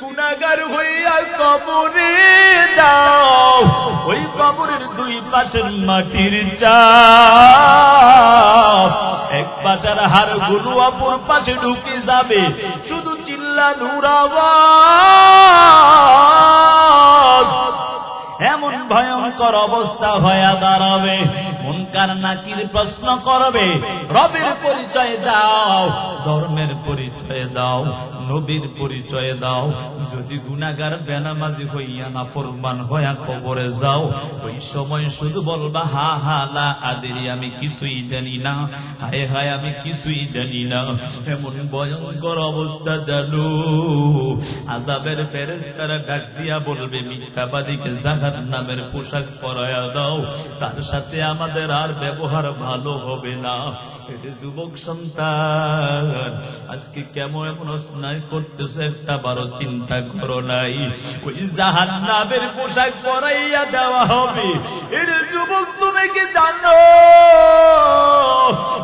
গুনাহগার হইয়া কবরে যাও, ওই কবরের দুই পাশের মাটির চাপ এক পাশের হাড়গুলো অপর পাশে ঢুকে যাবে, শুধু চিল্লানোর আওয়াজ। এমন ভয়ঙ্কর অবস্থা হয়ে দাঁড়াবে। মুনকার নাকির প্রশ্ন করবে, রবের পরিচয় দাও, ধর্মের পরিচয় দাও, নবীর পরিচয় দাও। যদি গুনাহগার বেনামাজি হইয়া নাফরমান হইয়া কবরে যাও, ওই সময় শুধু বলবা হা হা লা আদরি, আমি কিছুই জানি না, হায় হায় আমি কিছুই জানি না। এমন ভয়ঙ্কর অবস্থা জানো, আযাবের ফেরেশতারা ডাক দিয়া বলবে, মিথ্যাবাদীকে জাহান্নামের পোশাক পরায়া দাও, তার সাথে আমাদের আর ব্যবহার ভালো হবে না। এটা যুবক সন্তান, আজকে কেমন এমন অন্যায় করতেছ, একটা বারো চিন্তা করো নাই? ওই জাহান্নামের পোশাক পরাইয়া দেওয়া হবে। এর যুবক তুমি কি জানো,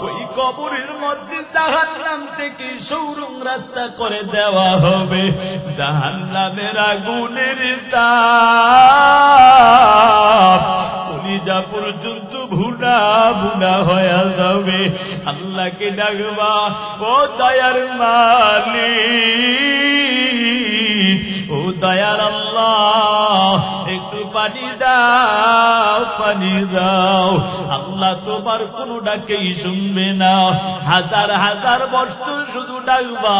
ওই কবরের মধ্যে জাহান্নাম থেকে সৌরং রাস্তা করে দেওয়া হবে। জাহান্নামের আগুনের তাপ কলিজা পর্যন্ত ভুনা ভুনা হয়ে যাবে। আল্লাহকে ডাকবা, ও দয়ার মালিক, ও দয়ার আল্লাহ, একটু পানি দাও, পানি দাও। আল্লাহ তোমার কোন ডাকেই শুনবে না। হাজার হাজার বছর শুধু ডাকবা,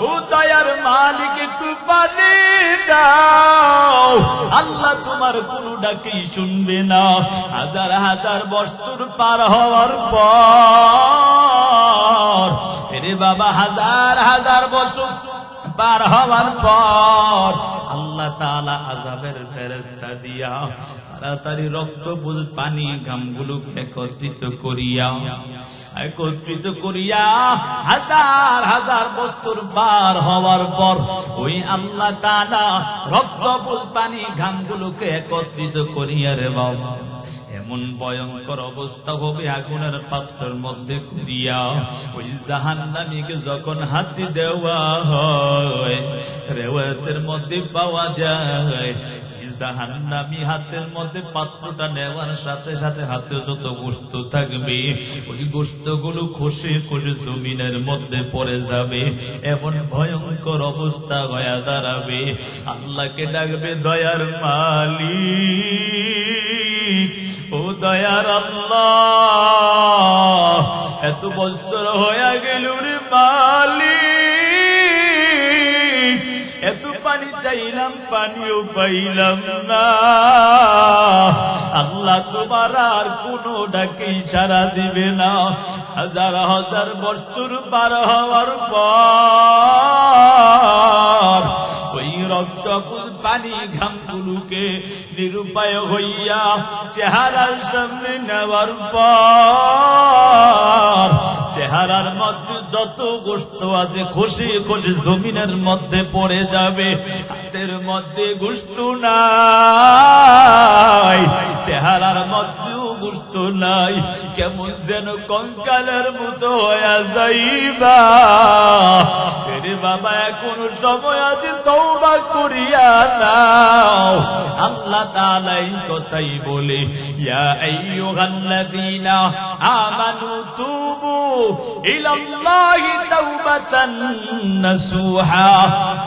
ও দয়ার মালিক একটু পানি দাও। আল্লাহ তোমার কোন ডাকেই শুনবে না। হাজার হাজার বছর পার হওয়ার পর, এরে বাবা, হাজার হাজার বছর পার হওয়ার পর আল্লাহ তাআলা আযাবের ফেরেশতা দিয়া তাড়াতাড়ি রক্তপুল পানি ঘামগুলোকে একত্রিত করিয়া হাজার হাজার বছর পার হওয়ার পর ওই আল্লাহ তাআলা রক্তপুল পানি ঘামগুলোকে একত্রিত করিয়া, রে বাবা, এমন ভয়ঙ্কর অবস্থা হবে, আগুনের পাত্রের মধ্যে করিয়া ওই জাহান্নামীকে যখন হাতে দেওয়া হয়, রিওয়ায়াতের মধ্যে পাওয়া যায় জাহান্নামী হাতের মধ্যে পাত্রটা নেওয়ার সাথে সাথে হাতে যত গোশত থাকবে, ওই গোশতগুলো খসে খসে জমিনের মধ্যে পড়ে যাবে। এমন ভয়ঙ্কর অবস্থা হয়ে দাঁড়াবে। আল্লাহকে ডাকবে, দয়ার মালিক, ও দয়ার আল্লাহ, এত বছর হয়ে গেল রে মালিক, এত পানি চাইলাম, পানিও পাইলাম না। আল্লাহ তোমার আর কোন ডাকে ইশারা দিবে না। হাজার হাজার বছর পার হওয়ার পর ওই রক্তপুল পানি ঘামগুলোকে নিরুপায় হইয়া চেহারার সামনে নেওয়ার পর চেহারার মধ্যে যত গোশত আছে খসে খসে জমিনের মধ্যে পড়ে যাবে। হাতের মধ্যে গোশত নাই, চেহারার মধ্যেও গোশত নাই, কেমন যেন কঙ্কালের মতো হয়ে যাইবা। রে বাবা, এখনো সময় আছে, তওবা করিয়া নাও। আল্লাহ তাআলা এই কথাই বলে, ইয়া আইয়ুহাল্লাযীনা আমানু তুবু ইলাল্লাহি তাওবাতান নাসুহা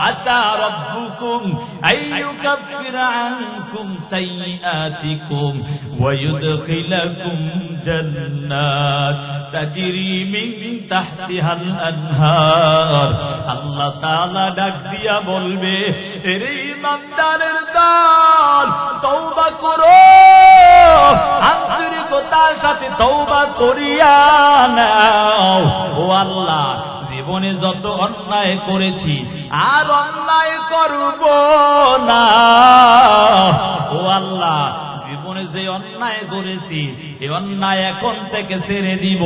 আসা রাব্বুকুম আইয়ুকাফিরা আনকুম সাইয়্যাতিকুম ওয়া ইউদখিলাকুম জান্নাত তাজরি মিন তাহতিহাল আনহার। আল্লাহ তাআলা ডাক দিয়া বলবে, এরে ইমানদারের দল, তওবা করো, আন্তরিকতার সাথে তওবা করিয়া নাও। ও আল্লাহ, জীবনে যত অন্যায় করেছি আর অন্যায় করব না। ও আল্লাহ, জীবনে যে অন্যায় করেছি এই অন্যায় এখন থেকে ছেড়ে দিব,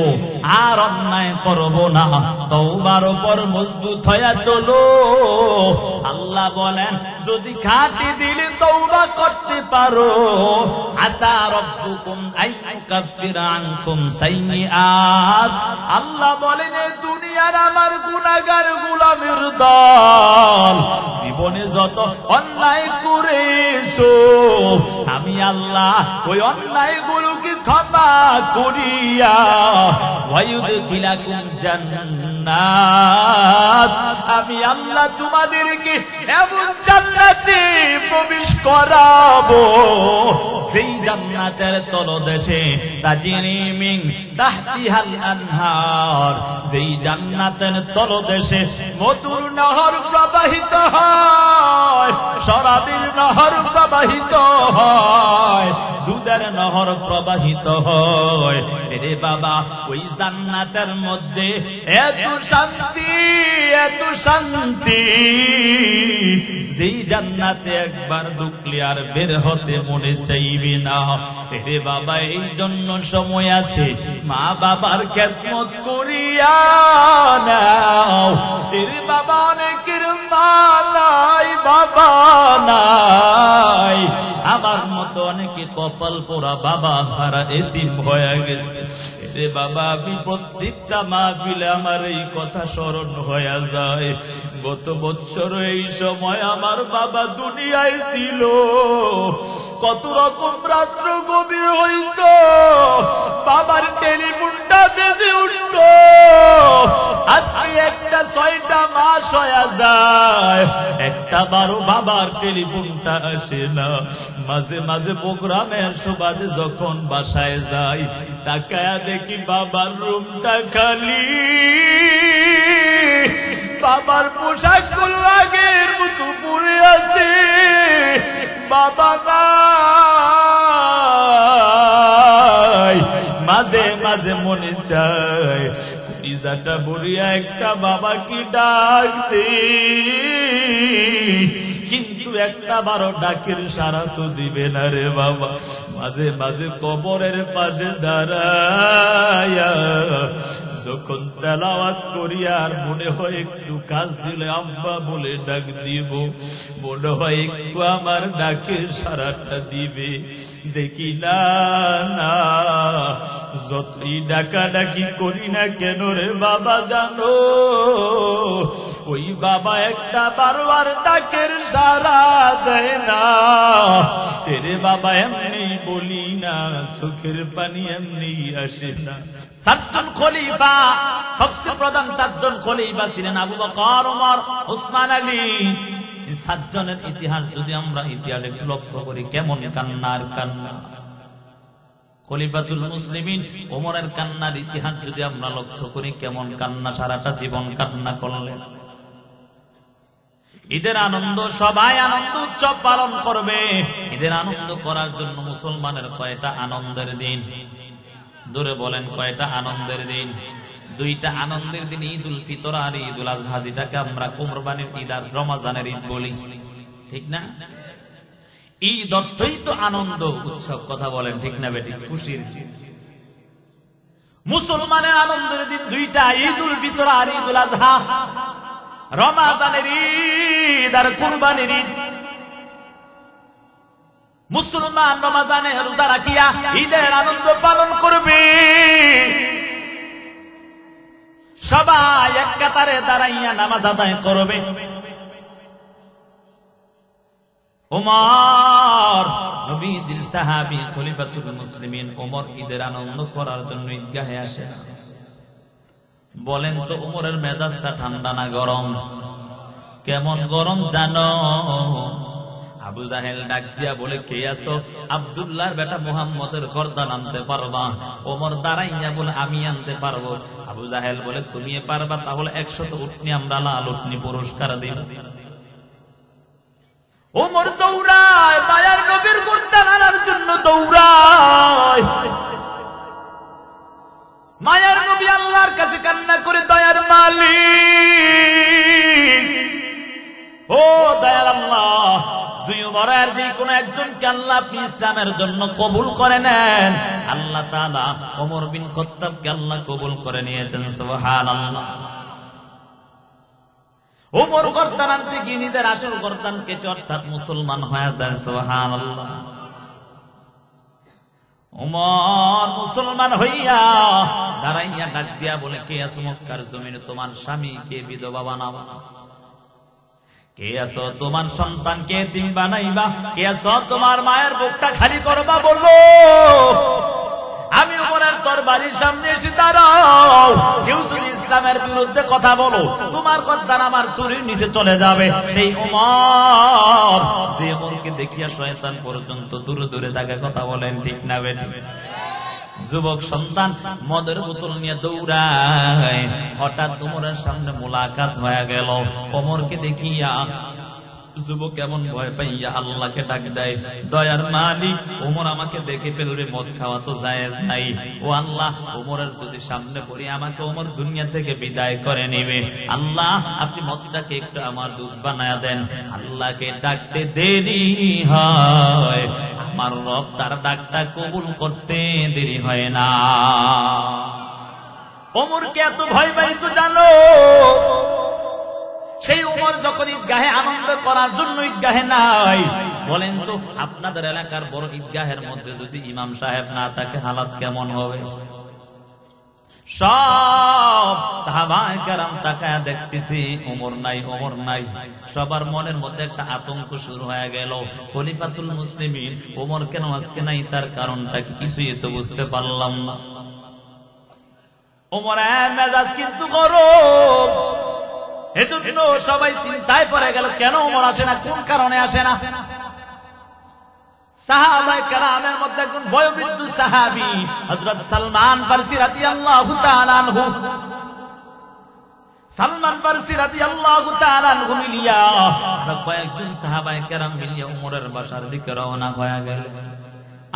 আর অন্যায় করব না, তওবার উপর মজবুত হয়ে চলো। আল্লাহ বলেন যদি খাঁটি দিলে তওবা করতে পারো, আসা রাব্বুকুম আইয়ুকাফিরা আনকুম সাইয়্যাত। আল্লাহ বলেন এই দুনিয়ার আমার গুনাহগার গোলামের দল, জীবনে যত অন্যায় করেছো আমি আল্লাহ ওই অন্যায়গুলোকে ক্ষমা করিয়া ওয়ায়ুদখিলাকুম জান্নাত, আমি আল্লাহ তোমাদেরকে এমন জান্নাতে প্রবেশ করাবো যেই জান্নাতের তলদেশে তাজরি মিন তাহতিহাল আনহার, যেই জান্নাতের তলদেশে মধুর নহর প্রবাহিত হয়, শরাবের নহর প্রবাহিত হয়, দুধের নহর প্রবাহিত হয়। রে বাবা ওই জান্নাতের মধ্যে এত শান্তি, এত শান্তি, যেই জান্নাতে একবার ঢুকলে আর বের হতে মনে চাইবে না। রে বাবা এই জন্য সময় আছে মা বাবার খেদমত করিয়া নাও। রে বাবা অনেকের মা নাই, বাবা নাই, আমার মতো অনেকে কপাল পোড়া বাবা হারা এতিম হয়ে গেছে। রে বাবা আমি প্রত্যেকটা মাহফিলে আমার এই কথা স্মরণ হয়ে যায়। গত বছর এই সময় আমার বাবা দুনিয়ায় ছিল, কত রকম রাত্র গভীর হইত, বাবার টেলিফোনটা বেজে উঠত, আজকে একটা 6টা মাস হয়ে যায় একটা বারো বাবার টেলিফোনটা আসে না। মাঝে মাঝে প্রোগ্রামের সুবাদে যখন বাসায় যাই তাকায়া দেখি বাবার রুমটা খালি, বাবার পোশাক গুলো আগের মতো পরে আছে, বাবা নাই। মাঝে মাঝে মনে চায় ইজাটা বলিয়া একটা বাবা কি ডাক দে, কিন্তু একটা বারো ডাকের সারা তো দিবে না রে বাবা। মাঝে মাঝে কবরের পাশে দাঁড়ায়া যখন তেলাওয়াত করি আর মনে হয় একটু কাজ দিলে আম্মা বলে ডাক দিব, মনে হয় একটু আমার ডাকের সারাটা দিবে, দেখি না না, যতই ডাকা ডাকি করি না কেন রে বাবা জানো ওই বাবা একটা বারবার ডাকের সারা দেয় না। রে বাবা এমনি বলি না, চোখের পানি এমনি আসে না। 7 জন খলিফা, সবচেয়ে প্রধান 4 জন খলিফা ছিলেন আবু বকর, ওমর, ওসমান, আলী। 7 জনের ইতিহাস যদি আমরা ইতিহাসে একটু লক্ষ্য করি কেমন কান্নার কান্না। খলিফাতুল মুসলিমিন ওমরের কান্নার ইতিহাস যদি আমরা লক্ষ্য করি কেমন কান্না, সারাটা জীবন কান্না করলেন। ঈদের আনন্দ, সবাই আনন্দ উৎসব পালন করবে। ঈদের আনন্দ করার জন্য মুসলমানের কয়টা আনন্দের দিন? দূরে বলেন কয়টা আনন্দের দিন? 2টা আনন্দের দিন, ঈদুল ফিতর আর ঈদুল আজহা, যেটাকে আমরা কুরবানির ঈদ আর রমজানের ঈদ বলি, ঠিক না? ঈদ অর্থই তো আনন্দ উৎসব, কথা বলেন ঠিক না বেটি? খুশির। মুসলমানের আনন্দের দিন 2টা, ঈদুল ফিতর আর ঈদুল আজহা। রমাদানের ঈদ আর কুরবানির ঈদ। মুসলমান রমাদানে রোজা রাখিয়া ঈদের আনন্দ পালন করবে, সবাই এক কাতারে দাঁড়াইয়া নামাজ আদায় করবে। ওমর নবীজির সাহাবী, খলিফাতুল মুসলিমিন ওমর ঈদের আনন্দ করার জন্য ঈদগাহে আসে। বলেন তো ওমরের মেজাজটা ঠান্ডা না গরম? কেমন গরম জানো? আবু জাহেল ডাক দিয়া বলে, কে আছো? আব্দুল্লাহর বেটা মুহাম্মদের গর্দান আনতে পারবা? ওমর দাঁড়াইয়া বলে, আমি আনতে পারবো। আবু জাহেল বলে, তুমি পারবা? তাহলে 100 উটনি আমরা লাল উটনি পুরস্কার দিব। ওমর দৌড়ায়, মায়ার নবীর গর্দান আনার জন্য দৌড়ায়। মায়ার নবী আল্লাহর কাছে কান্না করে, দয়ার মালিক, ও দয়াল আল্লাহ, দুই উমরের যে কোনো একজনকে আল্লাহ আপনি ইসলামের জন্য কবুল করে নেন, আল্লাহ তাআলা ওমর বিন খাত্তাবকে আল্লাহ কবুল করে নিয়েছেন। সুবহানাল্লাহ। ওমর গর্দান আনতে গিয়ে নিজের আসল গর্দান কেটে অর্থাৎ মুসলমান হয়ে যায়। সুবহানাল্লাহ। ওমর মুসলমান হইয়া দাঁড়াইয়া ডাক দিয়া বলে, কে আছো মক্কার জমিনে তোমার স্বামীকে বিধবা বানাবা? কে আছো তোমার সন্তানকে এতিম বানাইবা? কে আছো তোমার মায়ের বুকটা খালি করবা? বললো আমি ওমরের তরবারির সামনে এসে দাঁড়াও, কেউ যদি ইসলামের বিরুদ্ধে কথা বলো তোমার গর্দান আমার ছুরির নিচে চলে যাবে। সেই ওমর, যে ওমরকে দেখিয়া শয়তান পর্যন্ত দূরে দূরে তাকে কথা বলেন, ঠিক না বেঠিক? যুবক সন্তান মদের বোতল নিয়ে দৌড়ায়, হঠাৎ ওমরের সামনে মোলাকাত হয়ে গেল। ওমরকে দেখিয়া যুবক এমন ভয় পাইয়া আল্লাহকে ডাক দেয়, দয়ার মালিক, ওমর আমাকে দেখে ফেলবে, মদ খাওয়া তো জায়েজ নাই। ও আল্লাহ, ওমরের যদি সামনে পড়ি আমাকে ওমর দুনিয়া থেকে বিদায় করে নিবে। আল্লাহ, আপনি মদটাকে একটু আমার দুধ বানায়া দেন। আল্লাহকে ডাকতে দেরি হয়, আমার রব তার ডাকটা কবুল করতে দেরি হয় না। ওমরকে এত ভয় পাইতো জানো? সেই ওমর যখন ঈদগাহে আনন্দ করার জন্য ঈদগাহে নাই, বলেন তো আপনাদের এলাকার বড় ঈদগাহের মধ্যে যদি ইমাম সাহেব না থাকে হালাত কেমন হবে? সব সাহাবায়ে কেরাম তাকায়া দেখতেছি ওমর নাই, ওমর নাই। সবার মনের মধ্যে একটা আতঙ্ক শুরু হয়ে গেল, খলিফাতুল মুসলিমিন ওমর কেন আজকে নাই? তার কারণটা কি? কিছুই তো বুঝতে পারলাম না। ওমরের মেজাজ কিন্তু গরম, এজন্য সবাই চিন্তায় পড়ে গেল, কেন ওমর আসে না, কোন কারণে আসে না? সাহাবায়ে কেরামের মধ্যে একজন বয়োবৃদ্ধ সাহাবী হযরত সালমান ফারসি রাদিয়াল্লাহু তাআলা আনহু, সালমান ফারসি রাদিয়াল্লাহু তাআলা আনহু মিলিয়া আর কয়েকজন সাহাবায়ে কেরাম মিলিয়া ওমরের বাসার দিকে রওনা হয়ে গেল।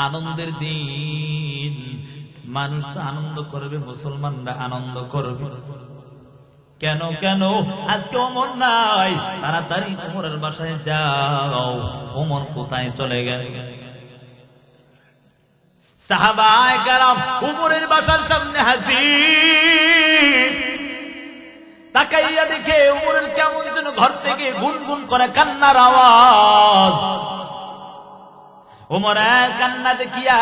আনন্দের দিন, মানুষ তো আনন্দ করবে, মুসলমানরা আনন্দ করবে। কেন কেন আজকে ওমর নাই? তাড়াতাড়ি ওমরের বাসায় যাও। ওমর কোথায় চলে গেল? সাহাবায়ে কেরাম ওমরের বাসার সামনে হাজির। তাকাইয়া দেখে ওমরের কেমন যেন ঘর থেকে গুনগুন করে কান্নার আওয়াজ। ওমরের কান্না দেখিয়া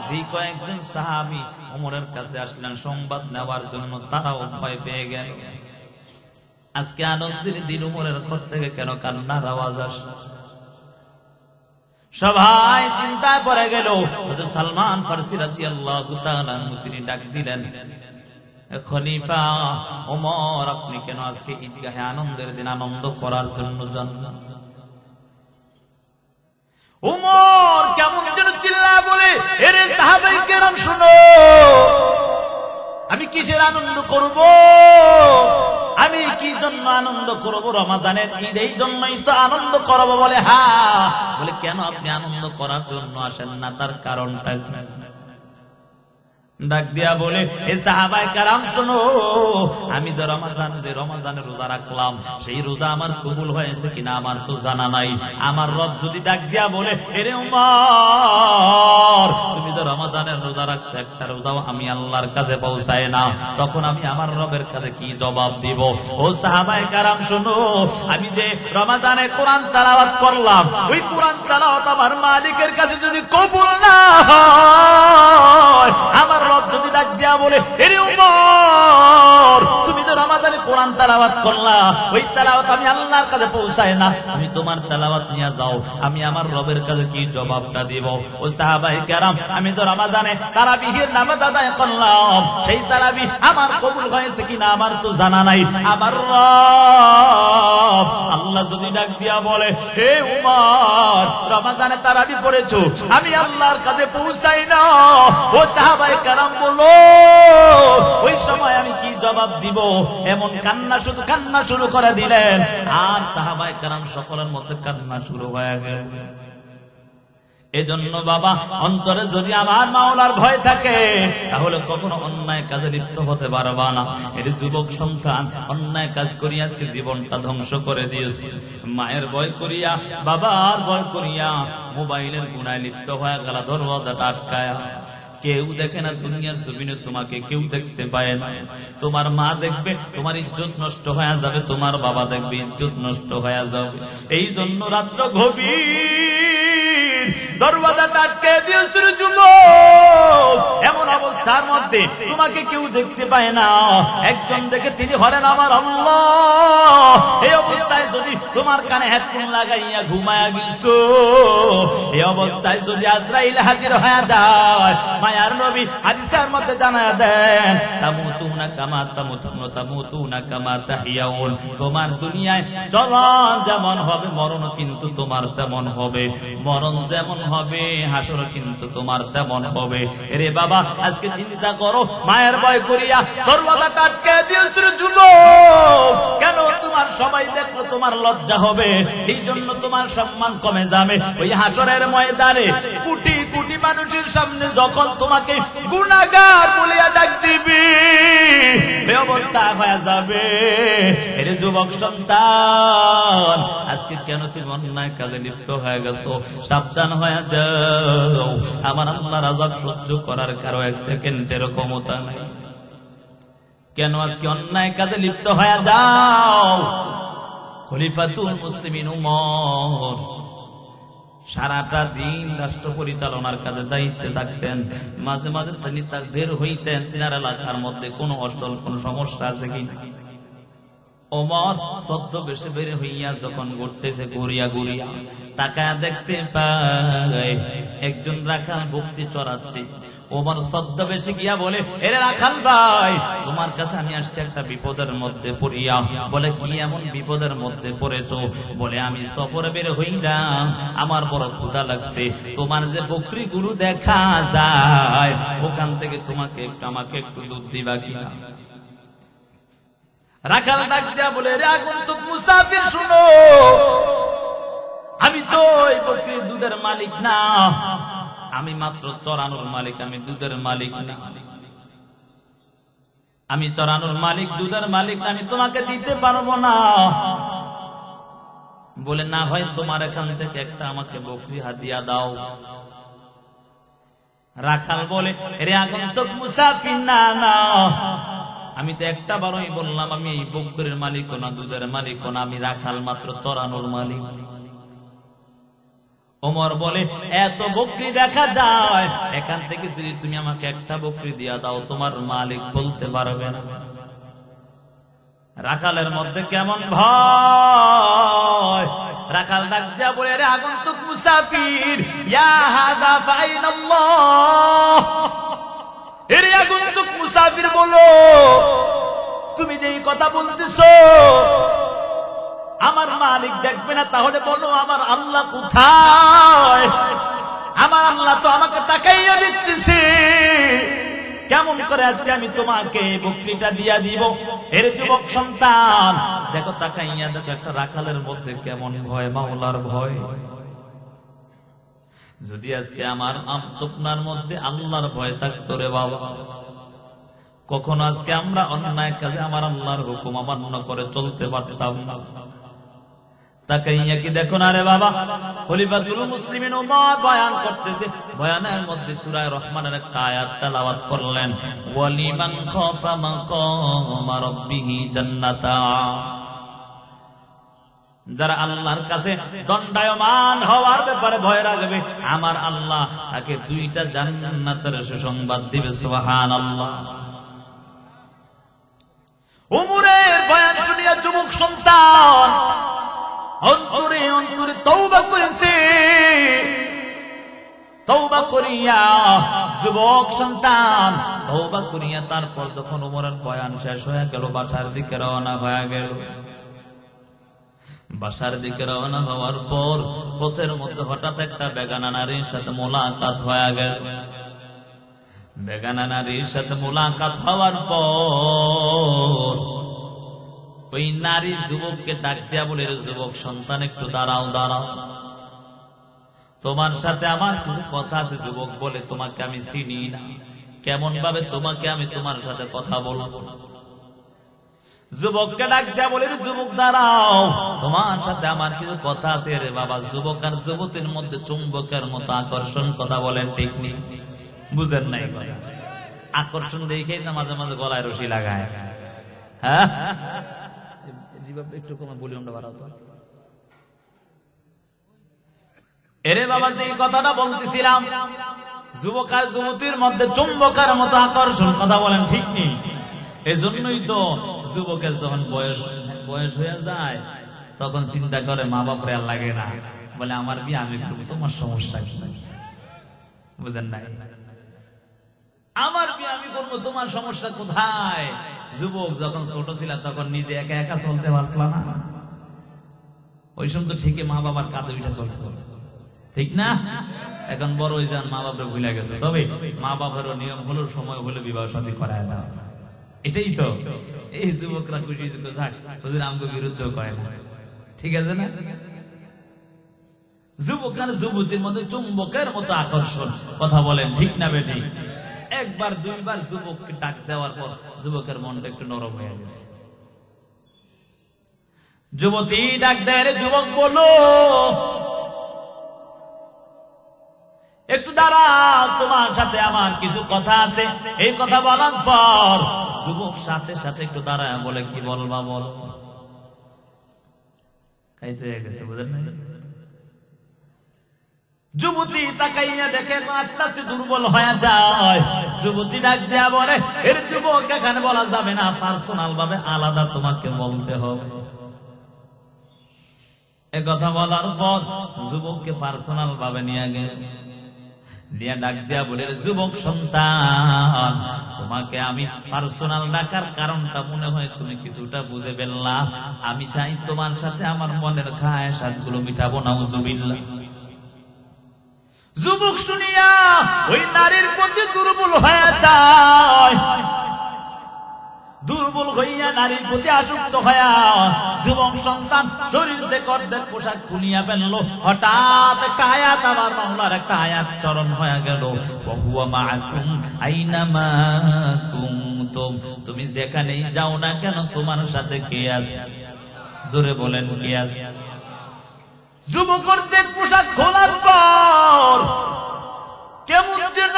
যে কয়েকজন সাহাবী ওমরের কাছে আসলেন সংবাদ নেওয়ার জন্য, তারাও ভয় পেয়ে গেল। আজকে আনন্দের দিন, ওমরের ঘর থেকে কেন কান্নার আওয়াজ আসে? সবাই চিন্তায় পড়ে গেল। হযরত সালমান ফারসি রাদিয়াল্লাহু তাআলা আনহু তিনি ডাক দিলেন, খলিফা ওমর, আপনি কেন আজকে ঈদগাহে আনন্দের দিন আনন্দ করার জন্য যান না? ওমর কেমন যেন চিল্লায় বলে, এরে সাহাবায়ে কেরাম শুনো, আমি কিসের আনন্দ করব? আমি কি জন্য আনন্দ করব? রমাদানের ঈদ, এই জন্যই তো আনন্দ করব। বলে হ্যাঁ। বলে কেন আপনি আনন্দ করার জন্য আসেন না? তার কারণটা কি? ডাক দিয়া বলে, এ সাহাবায়ে কেরাম শোনো, আমি যে রমাদানের রোজা রাখলাম, সেই রোজা আমার কবুল হয়েছে কিনা আমার তো জানা নাই। আমার রব যদি ডাক দিয়া বলে, এরে ওমর, তুমি যে রমাদানের রোজা রাখছো, একটা রোজাও আমি আল্লাহর কাছে পৌঁছায় না, তখন আমি আমার রবের কাছে কি জবাব দিব? ও সাহাবায়ে কেরাম শোনো, আমি যে রমাদানে কোরআন তেলাওয়াত করলাম, ওই কোরআন তেলাওয়াত আমার মালিকের কাছে যদি কবুল না হয়, আমার রব যদি ডাক দিয়া বলে, এরে ওমর, তুমি তো রমাদানে কোরআন তেলাওয়াত করলা, ওই তেলাওয়াত আমি আল্লাহর কাছে পৌঁছায় না, তুমি তোমার তেলাওয়াত নিয়ে যাও, আমি আমার রবের কাছে কি জবাবটা দিব? ও সাহাবায়ে কেরাম, আমি তো রমাদানে তারাবিহের নামাজ আদায় করলাম, সেই তারাবি আমার কবুল হয়েছে কিনা আমার তো জানা নাই। আমার রব আল্লাহ যদি ডাক দিয়া বলে, হে ওমর, রমাদানে তারাবি পড়েছো, আমি আল্লাহর কাছে পৌঁছাই না, ও সাহাবায়ে কেরাম বলো, ওই সময় আমি কি জবাব দিব? এমন কান্না, শুধু কান্না শুরু করে দিলেন। আর সাহাবায়ে কেরাম সকলের মধ্যে কান্না শুরু হয়ে গেল। এজন্য বাবা, অন্তরে যদি আমার মাওলার ভয় থাকে তাহলে কখনো অন্যায় কাজে লিপ্ত হতে পারবা না। এর যুবক সন্তান অন্যায় কাজ করিয়া আজকে জীবনটা ধ্বংস করে দিয়েছে। মায়ের ভয় করিয়া, বাবার ভয় করিয়া মোবাইলের গুনায় লিপ্ত হয়ে গেল, দরওয়াজাটা আটকায়া। কেউ দেখে না দুনিয়ার জমিনে, তোমাকে কেউ দেখতে পায় না। তোমার মা দেখবে তোমার ইজ্জত নষ্ট হয়ে যাবে, তোমার বাবা দেখবে ইজ্জত নষ্ট হয়ে যাবে। এই জন্য রাত্র গভীর দরওয়াজাটা আটকে দিয়েছিল যুবক। এমন অবস্থার মধ্যে তোমাকে কেউ দেখতে পায় না, একজন দেখে তিনি হলেন আমার আল্লাহ। এই অবস্থায় যদি তোমার কানে হেডফোন লাগাইয়া ঘুমায়া গেছো, এই অবস্থায় যদি আজরাইল হাজির হয়ে যায়, মায়ার নবী হাদিসের মধ্যে জানায়া দেন, তামুতুনা কামা তামুতুন তামুতুনা কামা তাহিয়াউন। তোমার দুনিয়ায় চলন যেমন হবে, মরণ কিন্তু তোমার তেমন হবে। মরণ যেমন হবে, হাসর কিন্তু তোমার তেমন হবে। এরে বাবা, আজকে চিন্তা করো, মায়ের ভয় করিয়া দরওয়াজাটা আটকে দিয়েছিল যুবক। কেন? তোমার সবাই দেখলো তোমার লজ্জা হবে, এই জন্য তোমার সম্মান কমে যাবে। ওই হাসরের ময়দানে কোটি কোটি মানুষের সামনে যখন তোমাকে গুনাহগার বলিয়া ডাক দিবি, এই অবস্থা হয়ে যাবে। এরে যুবক সন্তান, আজকে কেন তুমি অন্যায় কাজে লিপ্ত হয়ে গেছো? সাবধান হয়ে যাও, আমার আল্লাহর আযাব সহ্য করার কারো এক সেকেন্ডের ক্ষমতা নাই। কেন আজকে অন্যায় কাজে লিপ্ত হয়ে যাও? খলিফাতুল মুসলিমিন উমর সারাটা দিন রাষ্ট্র পরিচালনার কাজে দায়িত্বে থাকতেন। মাঝে মাঝে তিনি তার বের হইতেন, তিনার এলাকার মধ্যে কোনো অস্টল কোন সমস্যা আছে কিনা। ওমর সদ্য বেশে বের হইয়া যখন ঘুরতেছে, ঘুরিয়া ঘুরিয়া তাকায় দেখতে পায় একজন রাখাল বকরি চড়াচ্ছে। ওমর সদ্য বেশে গিয়া বলে, এরে রাখাল ভাই, তোমার কাছে আমি আসছি একটা বিপদের মধ্যে পড়িয়া। বলে, কি এমন বিপদের মধ্যে পড়েছো? বলে, আমি সফরে বের হইলাম, আমার বড় ক্ষুধা লাগছে, তোমার যে বকরি গুরু দেখা যায় ওখান থেকে তোমাকে আমাকে একটু দুধ দিবা কিনা? রাখাল ডাক দিয়া বলে, রে আগন্তুক মুসাফির শুনো, আমি তো এই বকরির দুধের মালিক না, আমি মাত্র চড়ানোর মালিক, আমি দুধের মালিক না। আমি চড়ানোর মালিক, দুধের মালিক না, আমি তোমাকে দিতে পারবো না। বলে, না হয় তোমার এখান থেকে একটা আমাকে বকরি হাদিয়া দাও। রাখাল বলে, রে আগন্তুক মুসাফির, না না, আমি তো একটা বারই বললাম আমি এই বকরির মালিক না, দুধের মালিক না, আমি রাখাল মাত্র চড়ানোর মালিক। ওমর বলে, এত বকরি দেখা যায়, এখান থেকে যদি তুমি আমাকে একটা বকরি দিয়া দাও তোমার মালিক বলতে পারবে না। রাখালের মধ্যে কেমন ভয়। রাখাল ডাক দিয়া বলে, রে আগন্তুক মুসাফির, ইয়া হাযা ফাইনাল্লাহ, এর আগন্তুক মুসাফির বলো, তুমি যে এই কথা বলতেছো আমার মালিক দেখবে না, তাহলে বলো আমার আল্লাহ কোথায়? আমার আল্লাহ তো আমাকে তাকাইয়া দেখতেছে, কেমন করে আজকে আমি তোমাকে বকরিটা দিয়া দিব? এর যুবক সন্তান, দেখো তাকাইয়া দেখো একটা রাখালের মধ্যে কেমন ভয়, মাওলার ভয়। যদি আজকে আমার আপনার মধ্যে আল্লাহর ভয় থাকতো রে বাবা, কখন আজকে আমরা অন্যায় কাজে আমার আল্লাহর হুকুম অমান্য করে চলতে পারতাম না। তাকাইয়া কি দেখো না রে বাবা, খলিফাতুল মুসলিমিন উমর বয়ান করতেছে, বয়ানের মধ্যে সূরা রহমানের একটা আয়াত তেলাওয়াত করলেন, ওয়ালিমান খাফা মাকাম রাব্বিহি জান্নাতা। যারা আল্লাহর কাছে দণ্ডায়মান হওয়ার ব্যাপারে ভয় রাখবে, আমার আল্লাহ তাকে দুইটা জান্নাতের সুসংবাদ দিবে। সুবহানাল্লাহ। উমরের বয়ান শুনিয়া যুবক সন্তান অন্তরে অন্তরে তওবা করেছে। তওবা করিয়া যুবক সন্তান তওবা করিয়া তারপর যখন উমরের বয়ান শেষ হয়ে গেল, বাসার দিকে রওনা হয়ে গেল। বাসার দিকে রওনা হওয়ার পর পথের মধ্যে হঠাৎ একটা বেগানা নারীর সাথে মোলাকাত হয়ে গেল। বেগানা নারীর সাথে মোলাকাত হওয়ার পর ওই নারী যুবককে ডাক দিয়া বলে, যুবক সন্তান একটু দাঁড়াও দাঁড়াও। তোমার সাথে আমার কিছু কথা আছে। যুবক বলে, তোমাকে আমি চিনি না, কেমন ভাবে তোমাকে আমি তোমার সাথে কথা বলবো? যুবককে ডাক দেয়া বলে, যুবক দাঁড়াও, তোমার সাথে আমার কিছু কথা আছে। রে বাবা, যুবক আর যুবতীর মধ্যে চুম্বকের মতো আকর্ষণ, কথা বলেন ঠিক নেই? বুঝেন নাই? আকর্ষণ দেখেই না মাঝে মাঝে গলায় রশি লাগায়। হ্যাঁ, একটু কমে ভলিউমটা বাড়াও তো। এরে বাবা, যে কথাটা বলতেছিলাম, যুবক আর যুবতীর মধ্যে চুম্বকের মতো আকর্ষণ, কথা বলেন ঠিক নেই? এজন্যই তো যুবকের যখন বয়স হয়ে যায় তখন চিন্তা করে মা বাপরে আর লাগে না, বলে আমার বিয়ে আমি করবো, তোমার সমস্যা কি? বুঝেন নাই? আমার বিয়ে আমি করবো, তোমার সমস্যা কোথায়? যুবক যখন ছোট ছিল তখন নিজে একা একা চলতে পারত না, ওই সময় তো ঠিকই মা বাবার কাঁধে উঠে চলছে, ঠিক না? এখন বড় হয়ে যান, মা বাপরে ভুলে গেছে। তবে মা বাপেরও নিয়ম হলো সময় হলে বিবাহ শাদী করায় না, এটাই তো। এই যুবকরা খুশি থাক, হুজুর আমগো বিরুদ্ধেও করে না, ঠিক আছে না? যুবক আর যুবতীর মধ্যে চুম্বকের মতো আকর্ষণ, কথা বলেন ঠিক না বেটি? একবার দুইবার যুবককে ডাক দেওয়ার পর যুবকের মনটা একটু নরম হয়ে গেছে। যুবতী ডাক দেয়, যুবক বলো, একটু দাঁড়াও, তোমার সাথে আমার কিছু কথা আছে। এই কথা বলার পর যুবক সাথে সাথে একটু দাঁড়ায় বলে, কি বলবা বল। খাইতে হয়ে গেছে, বুঝেন না? যুবতী তাকাইয়া দেখে আস্তে আস্তে দুর্বল হয়ে যায়। যুবতী ডাক দেয়া বলে, এর যুবক এখানে বলা যাবে না, পার্সোনাল ভাবে আলাদা তোমাকে বলতে হবে। এ কথা বলার পর যুবককে পার্সোনাল ভাবে নিয়ে গেল, দিয়া ডাক দেয়া বলে, যুবক সন্তান, তোমাকে আমি পার্সোনাল ডাকার কারণটা মনে হয় তুমি কিছুটা বুঝে ফেললা। আমি চাই তোমার সাথে আমার মনের খায়সাত গুলো মিটাবো, নাউজুবিল্লাহ। যুবক শুনিয়া ওই নারীর প্রতি দুর্বল হয়ে যায়, দুর্বল হইয়া নারীর প্রতি আসক্ত হইয়া যুবক সন্তান শরীর থেকে অর্ধেক পোশাক খুলিয়া ফেললো। হঠাৎ একটা আয়াত, আবার বাংলার একটা আয়াত চরণ হয়ে গেল, ওহুয়া মাআকুম আইনামা কুনতুম, তুমি যেখানেই যাও না কেন তোমার সাথে কে আছে? জোরে বলেন, কে আছে? যুবক অর্ধেক পোশাক খোলার পর কেমন যেন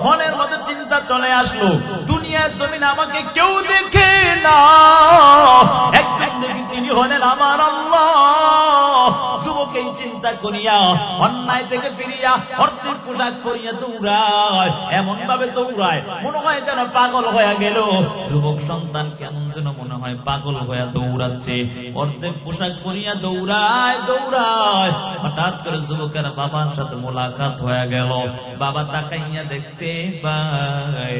মনের মধ্যে চিন্তা চলে আসলো, দুনিয়ার জমিন আমাকে কেউ দেখে না, একজন দেখি তিনি হলেন আমার আল্লাহ। যুবক এই চিন্তা করিয়া অন্যায় থেকে ফিরিয়া অর্ধেক পোশাক পরিয়া দৌড়ায়, এমন ভাবে দৌড়ায় মনে হয় যেন পাগল হয়ে গেল। যুবক সন্তান কেমন যেন মনে হয় পাগল হয়ে দৌড়াচ্ছে, অর্ধেক পোশাক পরিয়া দৌড়ায় দৌড়ায়। হঠাৎ করে যুবকের বাবার সাথে মোলাকাত হয়ে গেল। বাবা তাকাইয়া দেখতে পায়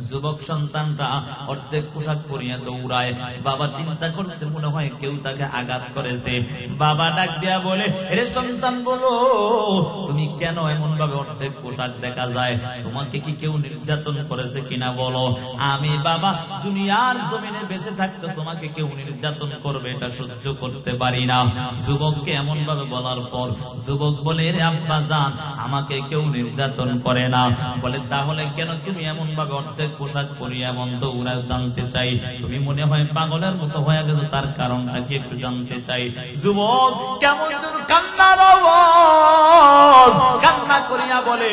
যুবক সন্তানটা অর্ধেক পোশাক পরিয়া দৌড়ায়। বাবা চিন্তা করছে মনে হয় কেউ তাকে আঘাত করেছে। বাবা ডাক দিয়া বলে, হে সন্তান বলো, তুমি কেন এমন ভাবে অর্ধেক পোশাক দেখা যায়? তোমাকে কি কেউ নির্যাতন করেছে কিনা বলো। আমি বাবা দুনিয়ার জমিনে বেঁচে থাকতে তোমাকে কেউ নির্যাতন করবে এটা সহ্য করতে পারি না। যুবককে এমন ভাবে বলার পর যুবক বলে, রে আব্বা জান, আমাকে কেউ নির্যাতন করে না। বলে, তাহলে কেন তুমি এমন ভাবে অর্ধেক পোশাক পরিয়া এমন দৌড়াও? জানতে চাই। তুমি মনে হয় পাগলের মতো হয়ে গেছো, তার কারণটা কি একটু জানতে চাই। যুবক কেমন যেন কান্নার আওয়াজ, কান্না করিয়া বলে,